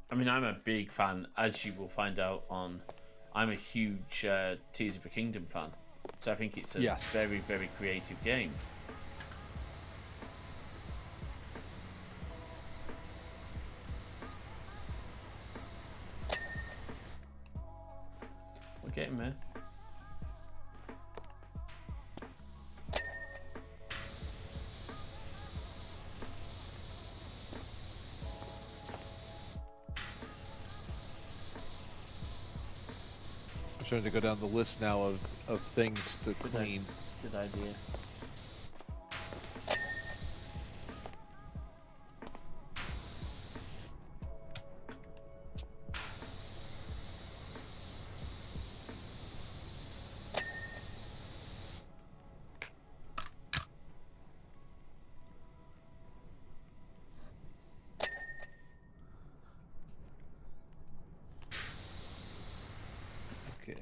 I mean, I'm a big fan, as you will find out on. I'm a huge Tears of the Kingdom fan, so I think it's a very, very creative game. We're getting there. I'm starting to go down the list now of things to clean. Good idea. Okay.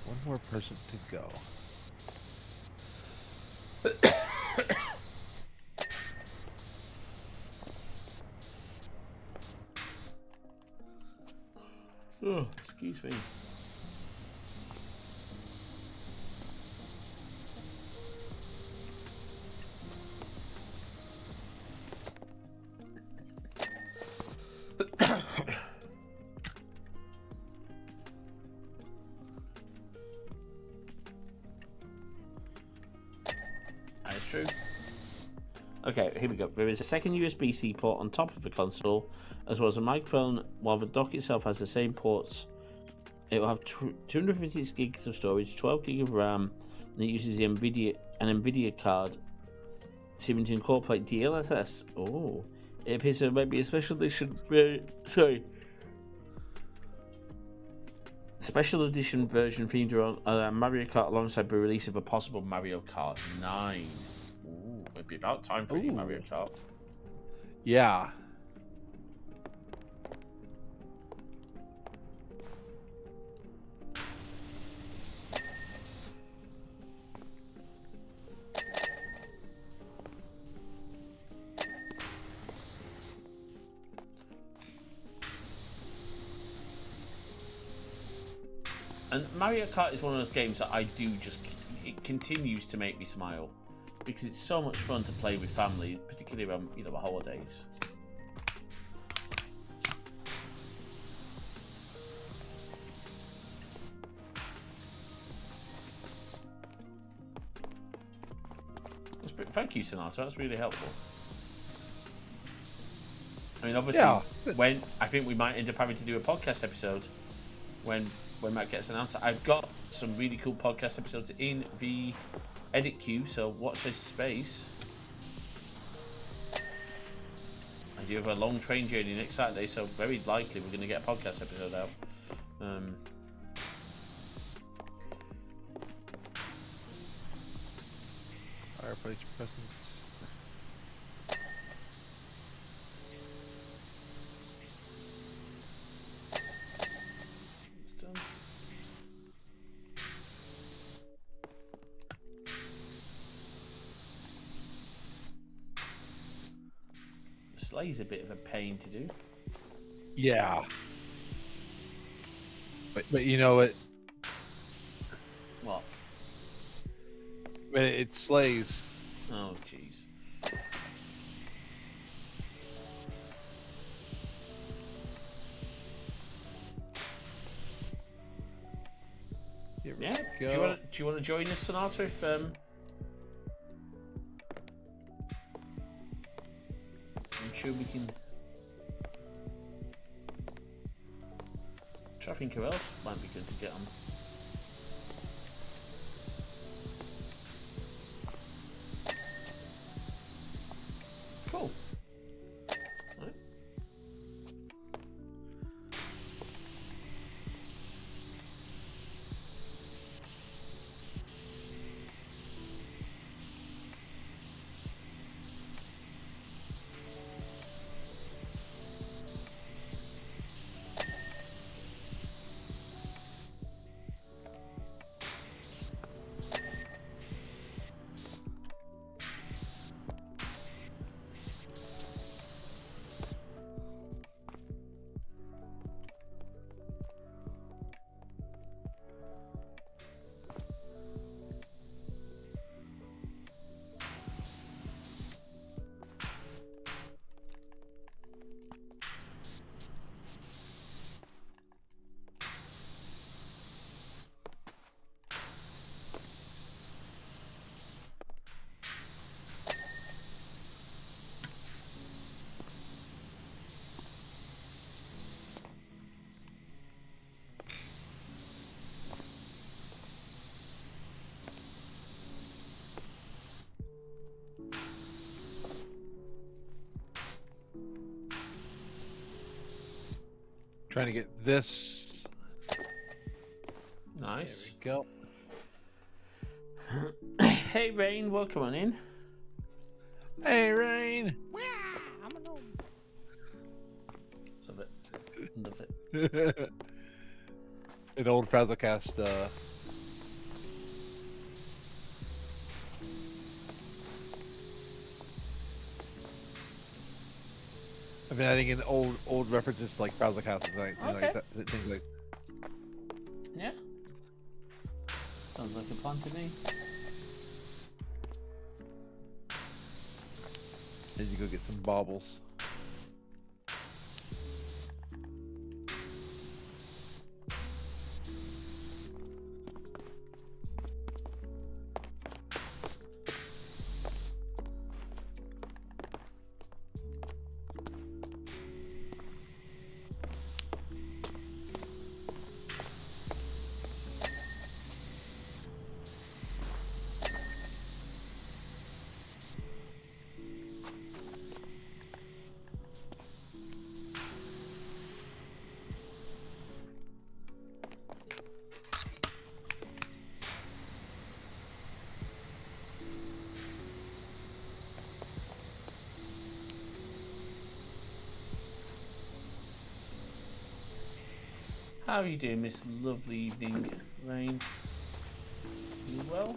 One more person to go. Oh, excuse me. That's true. Okay, here we go. There is a second USB-C port on top of the console, as well as a microphone, while the dock itself has the same ports. It will have 256 gigs of storage, 12 gig of RAM, and it uses an NVIDIA card, seeming to incorporate DLSS. Oh, it appears there might be a special edition version themed around Mario Kart alongside the release of a possible Mario Kart 9. Ooh, it'd be about time for a new Mario Kart. Yeah. And Mario Kart is one of those games that it continues to make me smile because it's so much fun to play with family, particularly around the holidays. Thank you, Sonata. That's really helpful. I mean, obviously, when I think we might end up having to do a podcast episode when that gets announced. I've got some really cool podcast episodes in the edit queue, so watch this space. I do have a long train journey next Saturday, so very likely we're going to get a podcast episode out. Fireplace presence. Sleigh's a bit of a pain to do. Yeah. But you know what? What? But it slays. Oh, jeez. Yeah. Do you want to join us, Sonata? If I'm sure we can. I think who else might be good to get on. Cool. Right. Trying to get this. Nice. There Go. we Hey, Rain, welcome on in. Hey, Rain. I'm alone. Love it. Love it. An old Frazzlecast. I've been adding in old references to, like Frazzlecast and like that, things like. Yeah. Sounds like a plan to me. Then you go get some baubles. How are you doing this lovely evening, Rain? You well?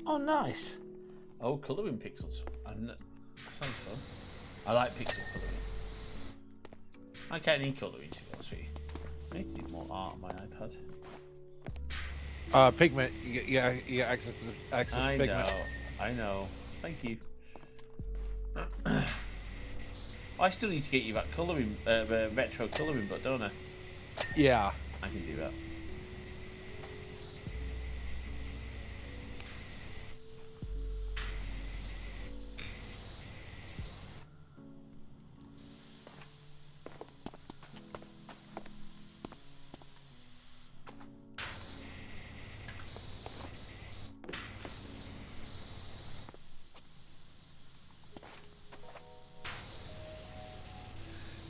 Oh, nice. Oh, colouring pixels. That sounds fun. I like pixel colouring. I can't need colouring, to be honest with you. I need to do more art on my iPad. Pigment. You get access to pigment. I know. Thank you. I still need to get you that colouring, retro colouring book, don't I? Yeah. I can do that.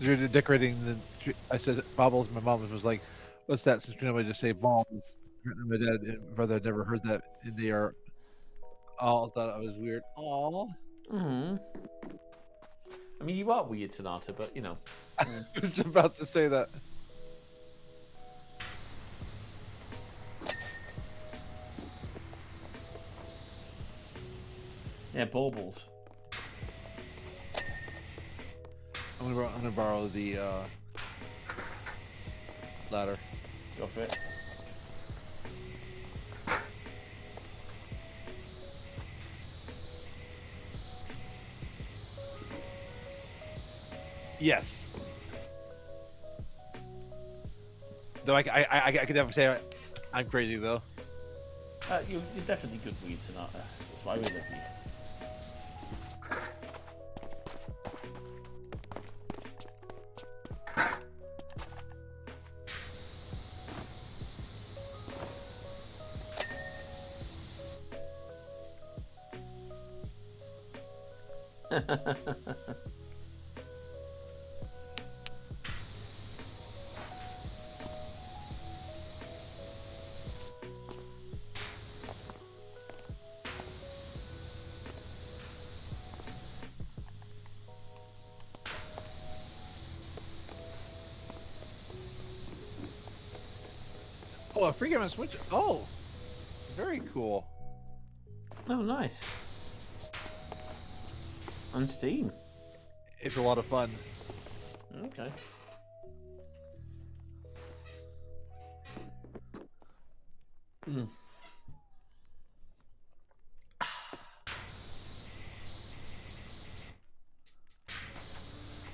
You're decorating the tree. I said baubles. My mom was like, "What's that?" Since nobody just say baubles. My dad and brother had never heard that, and they are all thought it was weird. Aw. I mean, you are weird, Sonata, but you know. I was about to say that. Yeah, baubles. I'm gonna borrow the ladder. Go for it. Yes. Though I could never say I'm crazy though. You're definitely good weed, Sonata. That's why we love you. Oh, a free game on Switch. Oh, very cool. Oh, nice. On Steam. It's a lot of fun. Okay.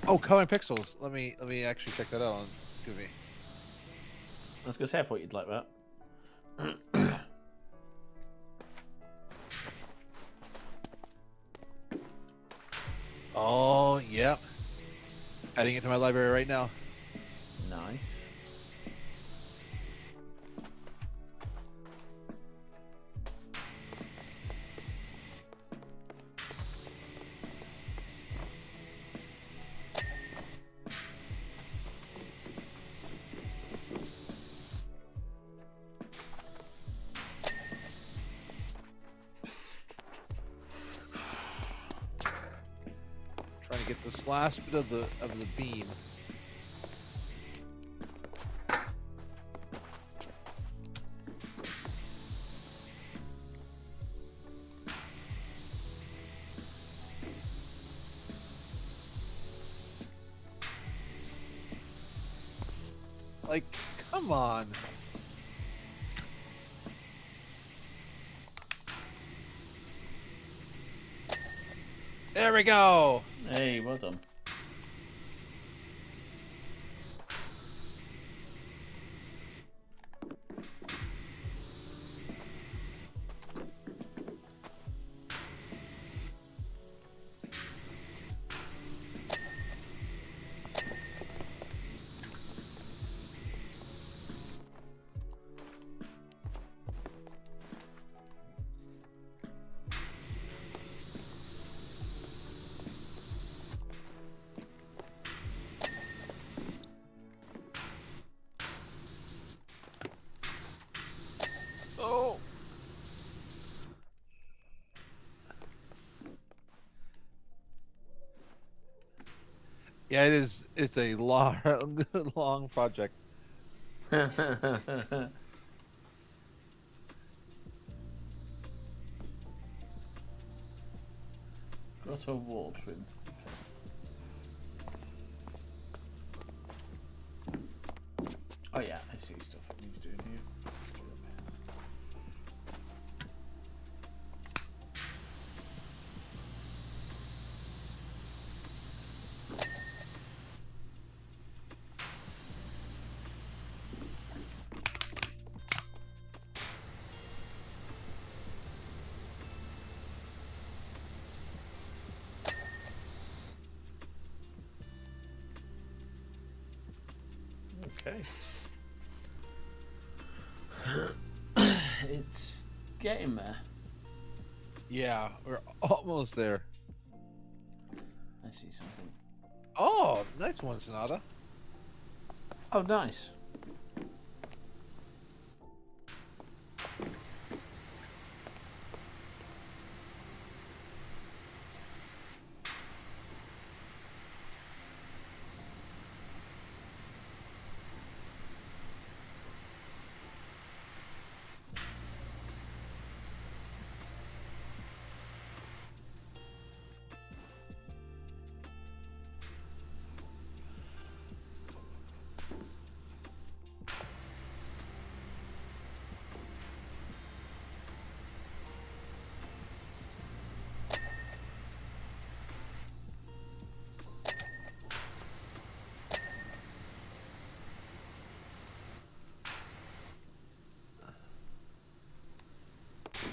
Oh, Color Pixels. Let me actually check that out. Give me. I was gonna say I thought you'd like that. Oh, yep. Adding it to my library right now. Nice. Trying to get this last bit of the beam. Like, come on. There we go. Hey, well done. Yeah, it is. It's a long, long project. Got a wall trim. Oh yeah, I see stuff that he's doing here. Let's do it. Okay. It's getting there. Yeah, we're almost there. I see something. Oh, nice one, Sonata. Oh, nice.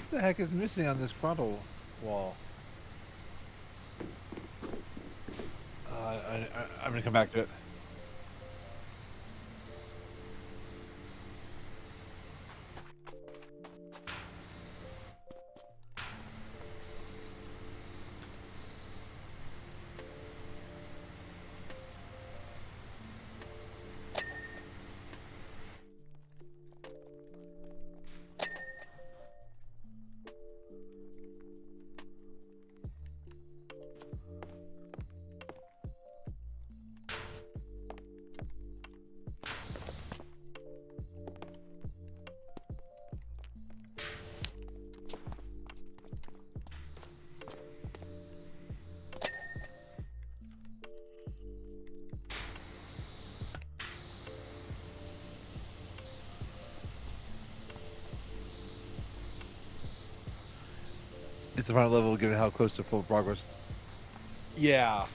What the heck is missing on this frontal wall? I'm gonna come back to it. It's the final level, given how close to full progress. Yeah.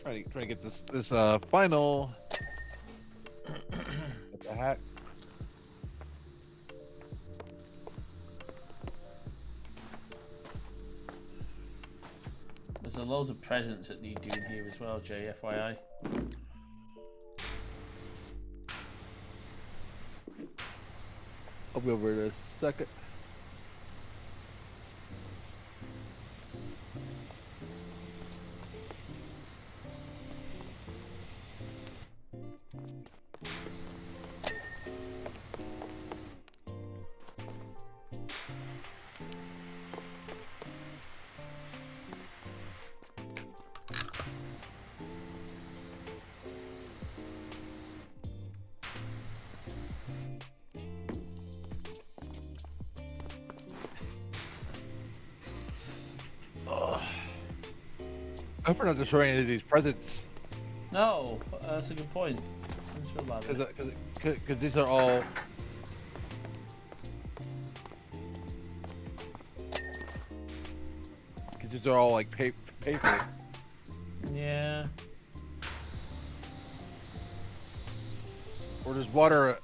Trying to get this final. What the heck? There's a loads of presents that need doing here as well, Jay, FYI. I'll be over in a second. I hope we're not destroying any of these presents. No, that's a good point. I'm sure about it. Because these are all. Because these are all like paper. Yeah. Or there's water.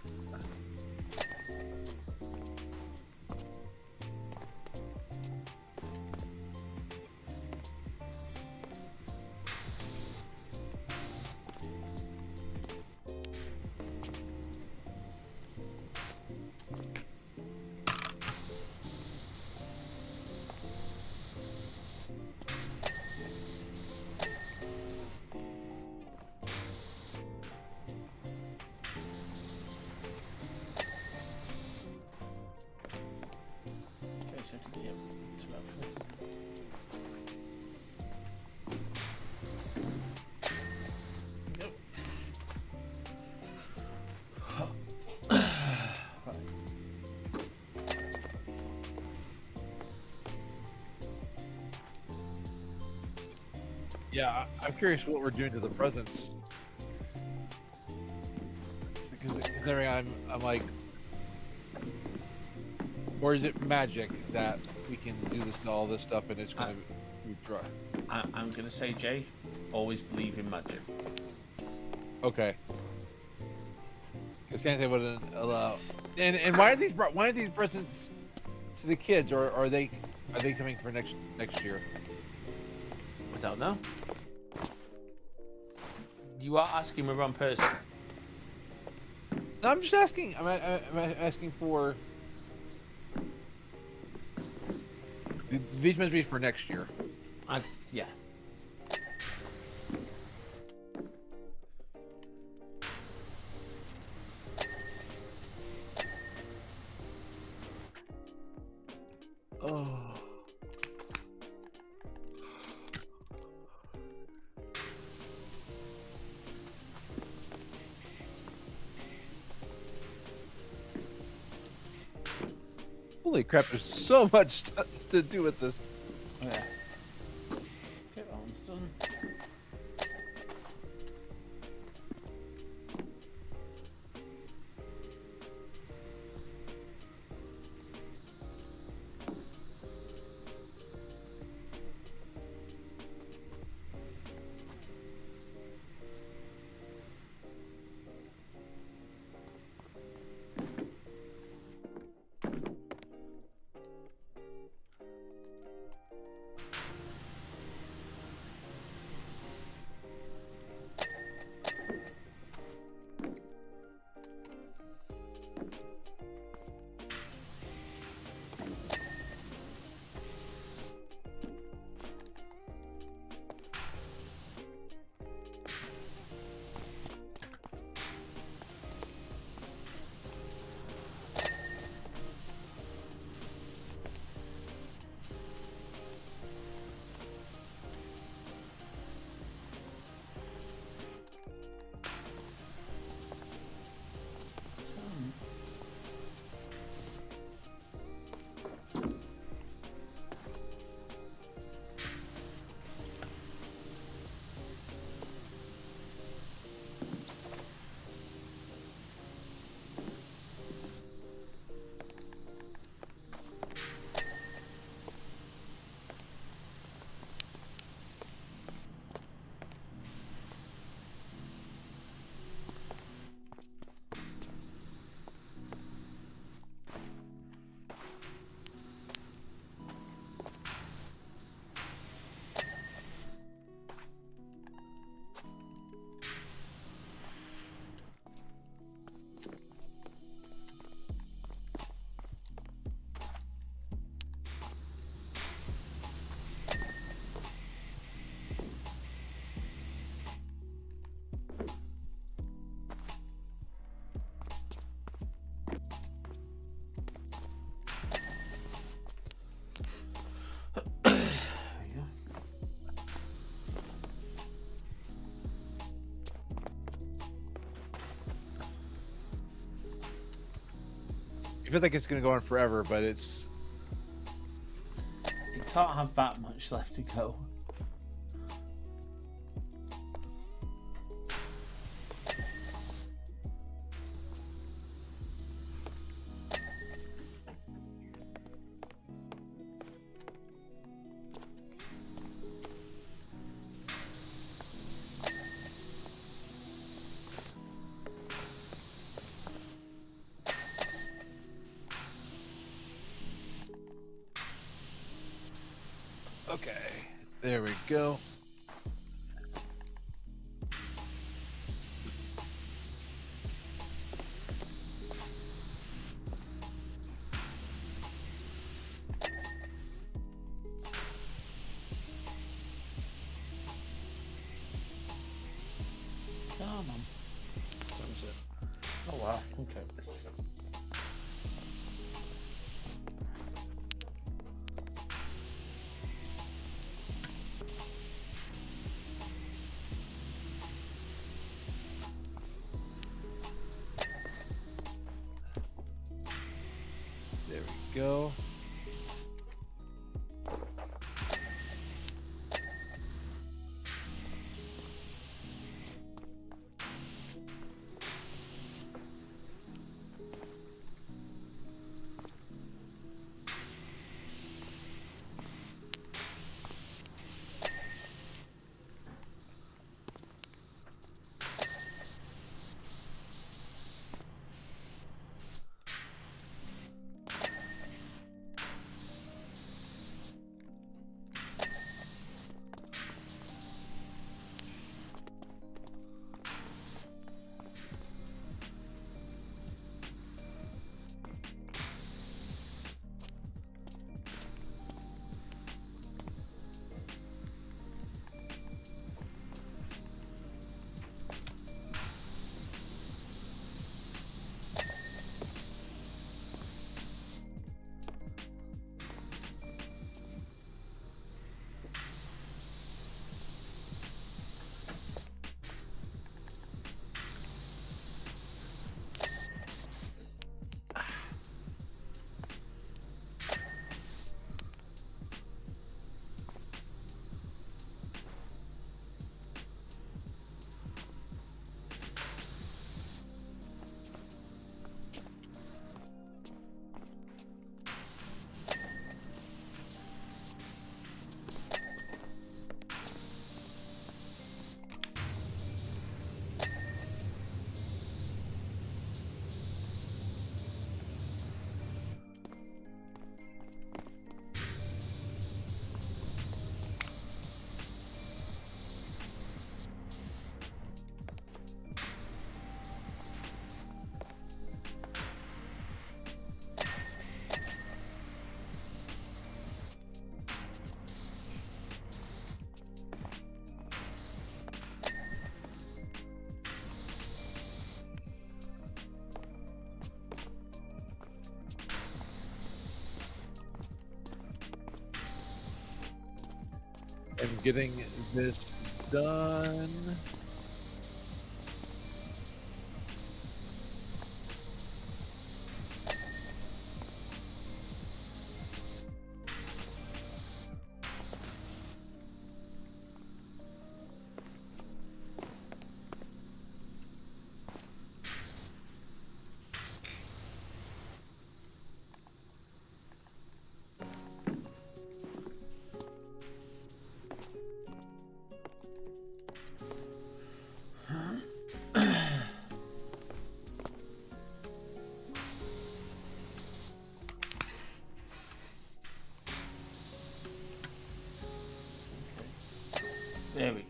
Yeah, I'm curious what we're doing to the presents. Considering I'm like, or is it magic that we can do all this stuff and it's going to be dry? I'm gonna say, Jay, always believe in magic. Okay. Because Santa wouldn't allow. And why are these presents to the kids, or are they coming for next year? I don't know. You are asking the wrong person. No, I'm just asking. I'm asking for. These must be for next year. Yeah. Oh. Holy crap, there's so much to do with this. Yeah. Get that one's done. I feel like it's going to go on forever, but it's. You can't have that much left to go. Okay, there we go. Come on. That was it. Oh wow. Okay. There we go. am getting this done. There we go.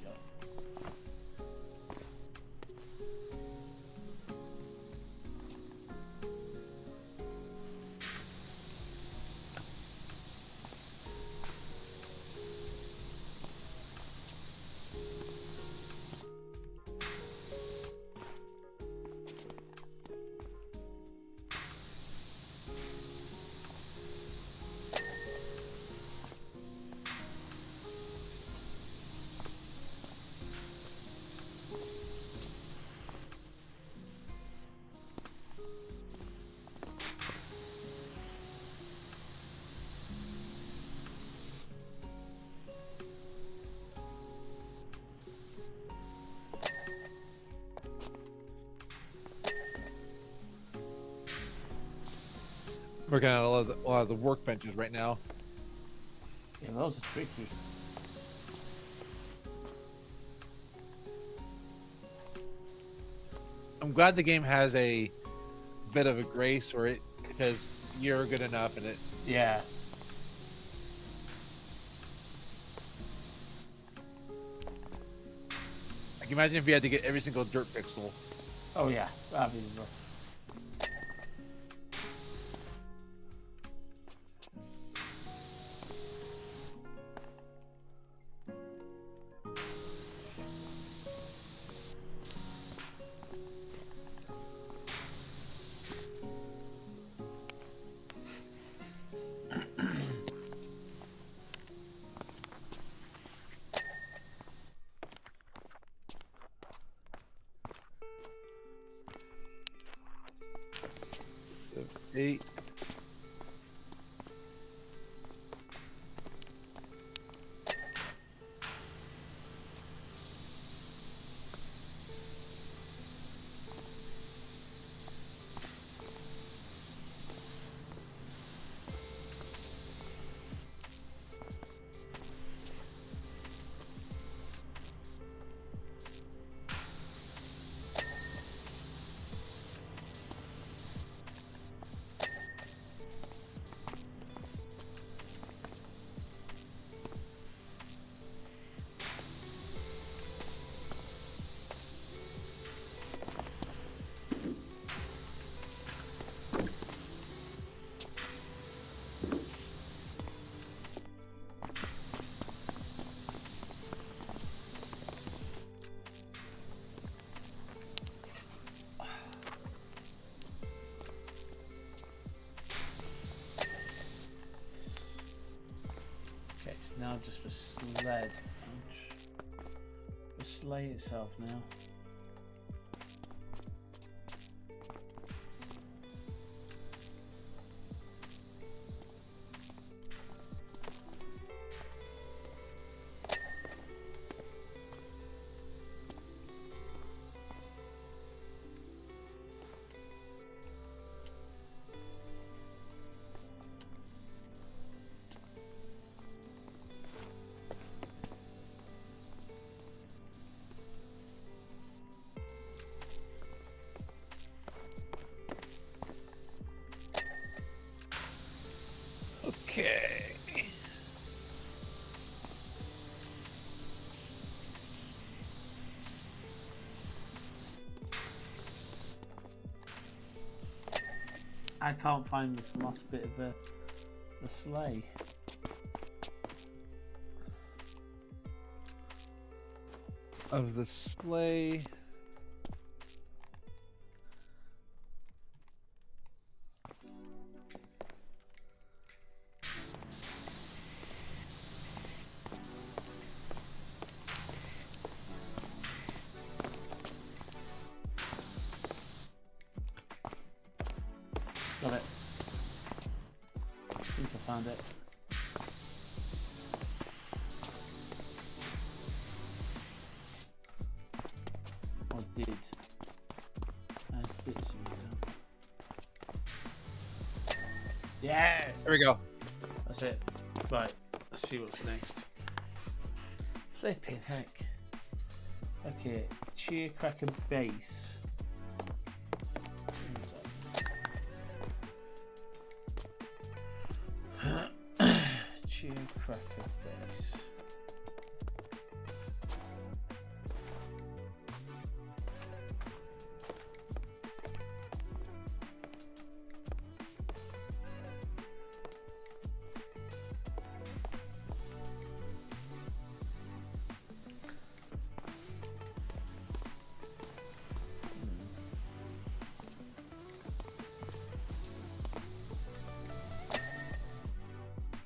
Working on a lot of the workbenches right now. Yeah, those are tricky. I'm glad the game has a bit of a grace where it says you're good enough, and it. Yeah. Like, imagine if you had to get every single dirt pixel. Oh yeah, that'd be rough. Eight. Now just for sled. The sleigh itself now. Okay. I can't find this last bit of the sleigh. Of the sleigh. Got it. I think I found it. Or did. I had bits of it done. Yes! There we go. That's it. Right, let's see what's next. Flipping heck. Okay, cheer cracker base. Cheer cracker base.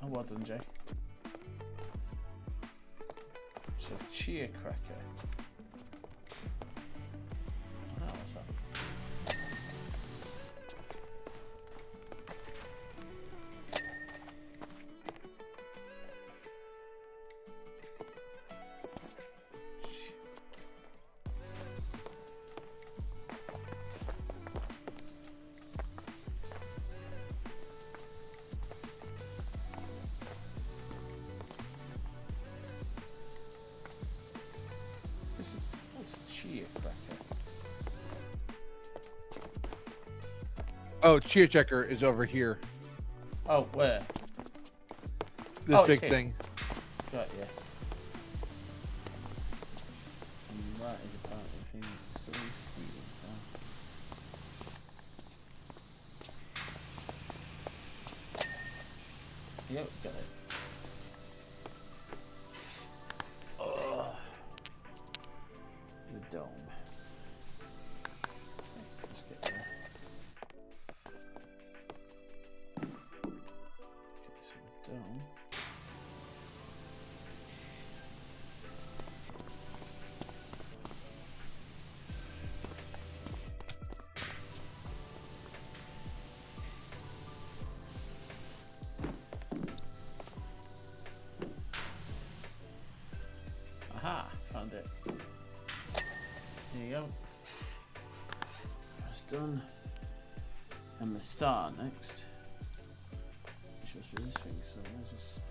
Oh, well done, Jay. So, cheer cracker. Oh, what's that? What's a cheer cracker? Oh, cheer checker is over here. Oh, where? This Oh, it's big here. thing. Right, yeah. And that is apparently a thing that still needs to be done. Yep, got it. Oh, the dome. Let's get there. Okay, so the dome. Aha, found it. There you go. That's done. And the star next. Which must be this thing, so let's just.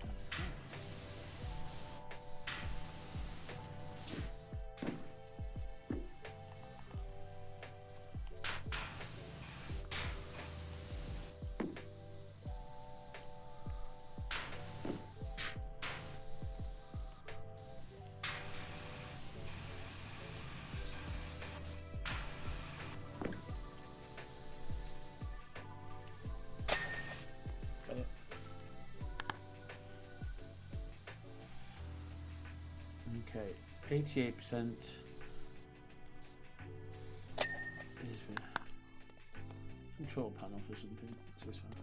Got it. Okay, 88% is the control panel for something. It's this one.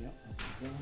Yep, there we go.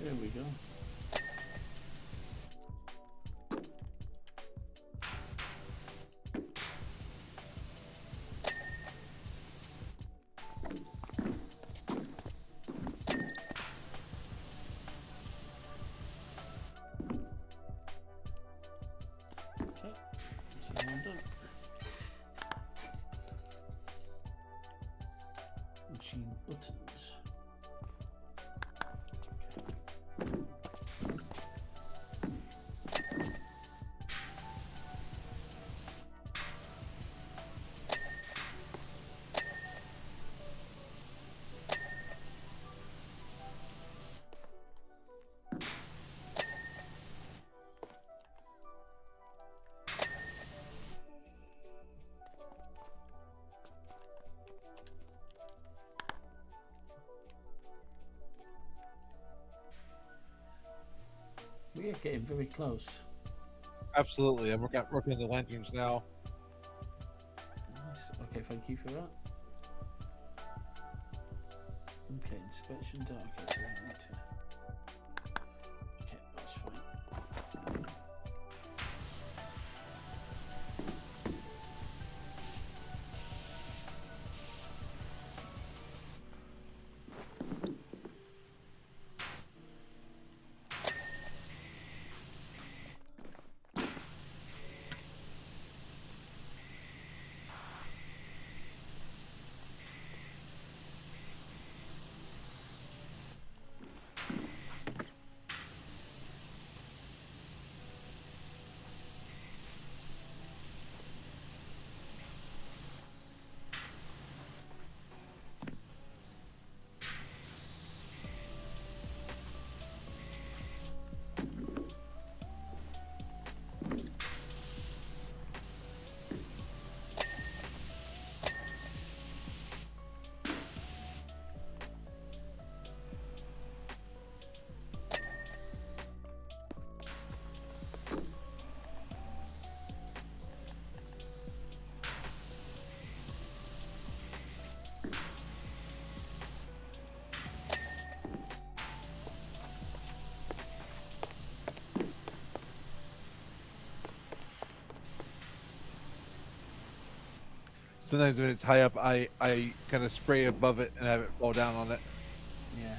There we go. Okay, so I'm done. Machine buttons. We are getting very close. Absolutely. I'm working on the lanterns now. Nice. Okay, thank you for that. Okay, inspection done. Okay, so we need to. Okay, that's fine. Sometimes when it's high up, I kind of spray above it and have it fall down on it. Yeah.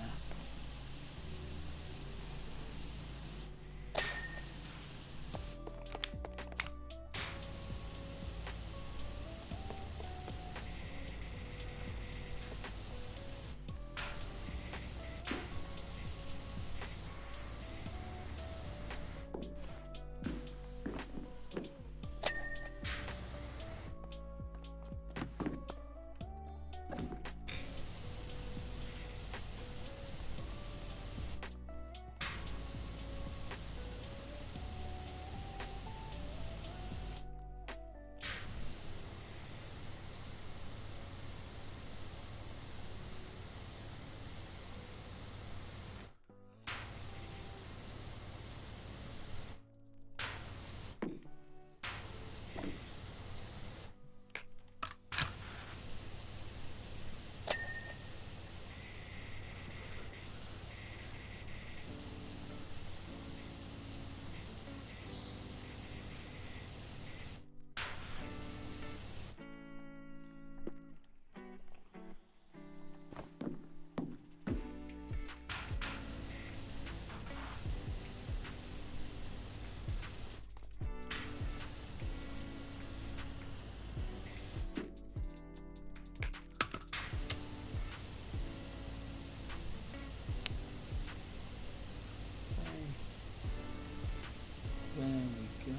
There we go.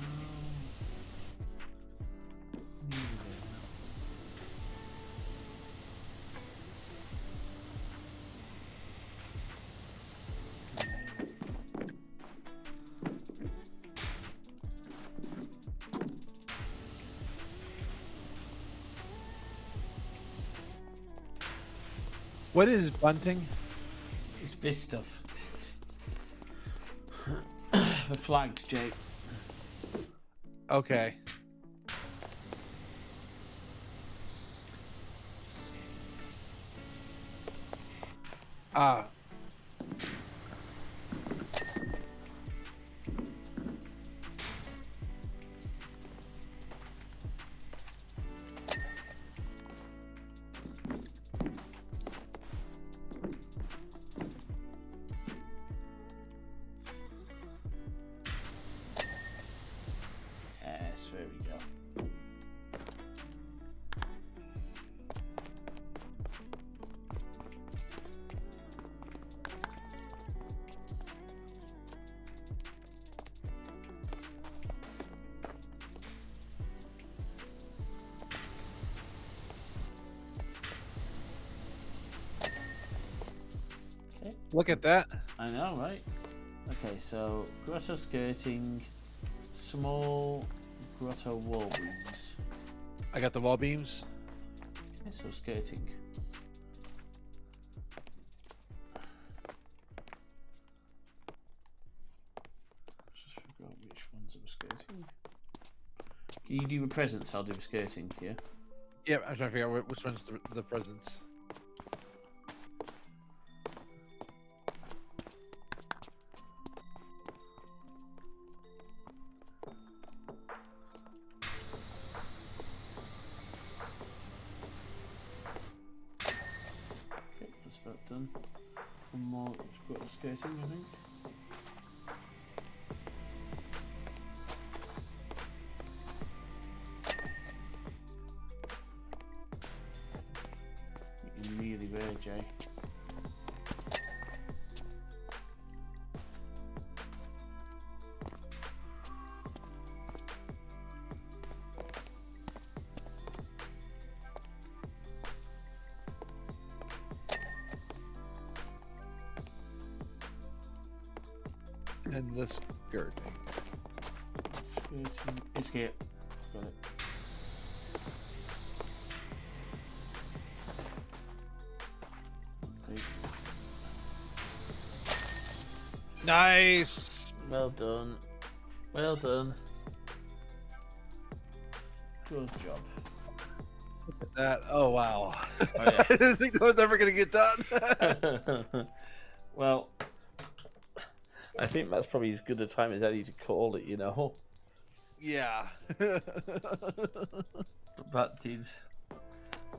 What is bunting? It's this stuff. The flags, Jake. Okay. Ah. Look at that. I know, right? Okay, so grotto skirting, small grotto wall beams. I got the wall beams. Okay, so skirting. Just forgot which ones are skirting. Can you do the presents? I'll do the skirting here. Yeah, I'm trying to figure out which one's the presents. Okay, that's about done. One more grotto skirting, I think. You're really weird, Jay. And the skirting. Skirting. It's here. Got it. Okay. Nice. Well done. Well done. Good job. Look at that. Oh wow. Oh, yeah. I didn't think that was ever gonna get done. Well, I think that's probably as good a time as any to call it, you know. Yeah. That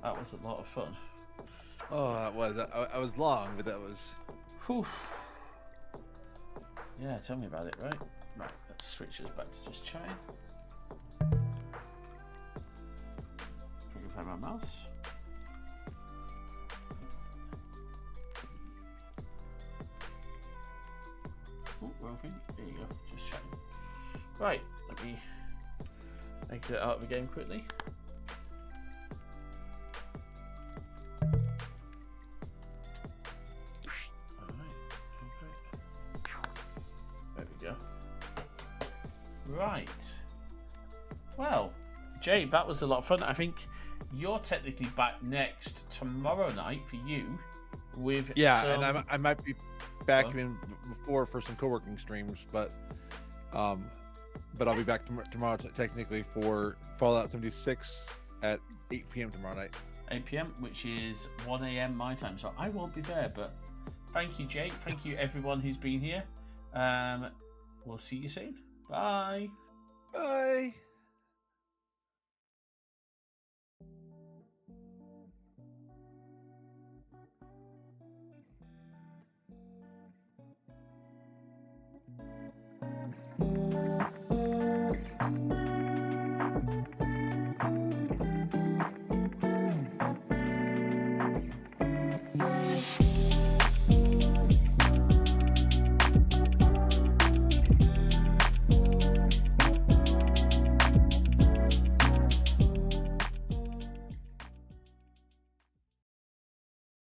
was a lot of fun. Oh, that was. I was long, but that was. Whew. Yeah, tell me about it, right? Right, let's switch us back to just chatting. If I can find my mouse. Oh, wrong thing. There you go, just chatting. Right, let me exit out of the game quickly. There we go. Right. Well, Jay, that was a lot of fun. I think you're technically back next tomorrow night for you with and I might be back in before for some co-working streams, but I'll be back tomorrow technically for Fallout 76 at 8 p.m. tomorrow night. 8 p.m, which is 1 a.m. my time, so I won't be there. But thank you, Jay. Thank you, everyone who's been here. We'll see you soon. Bye. Bye.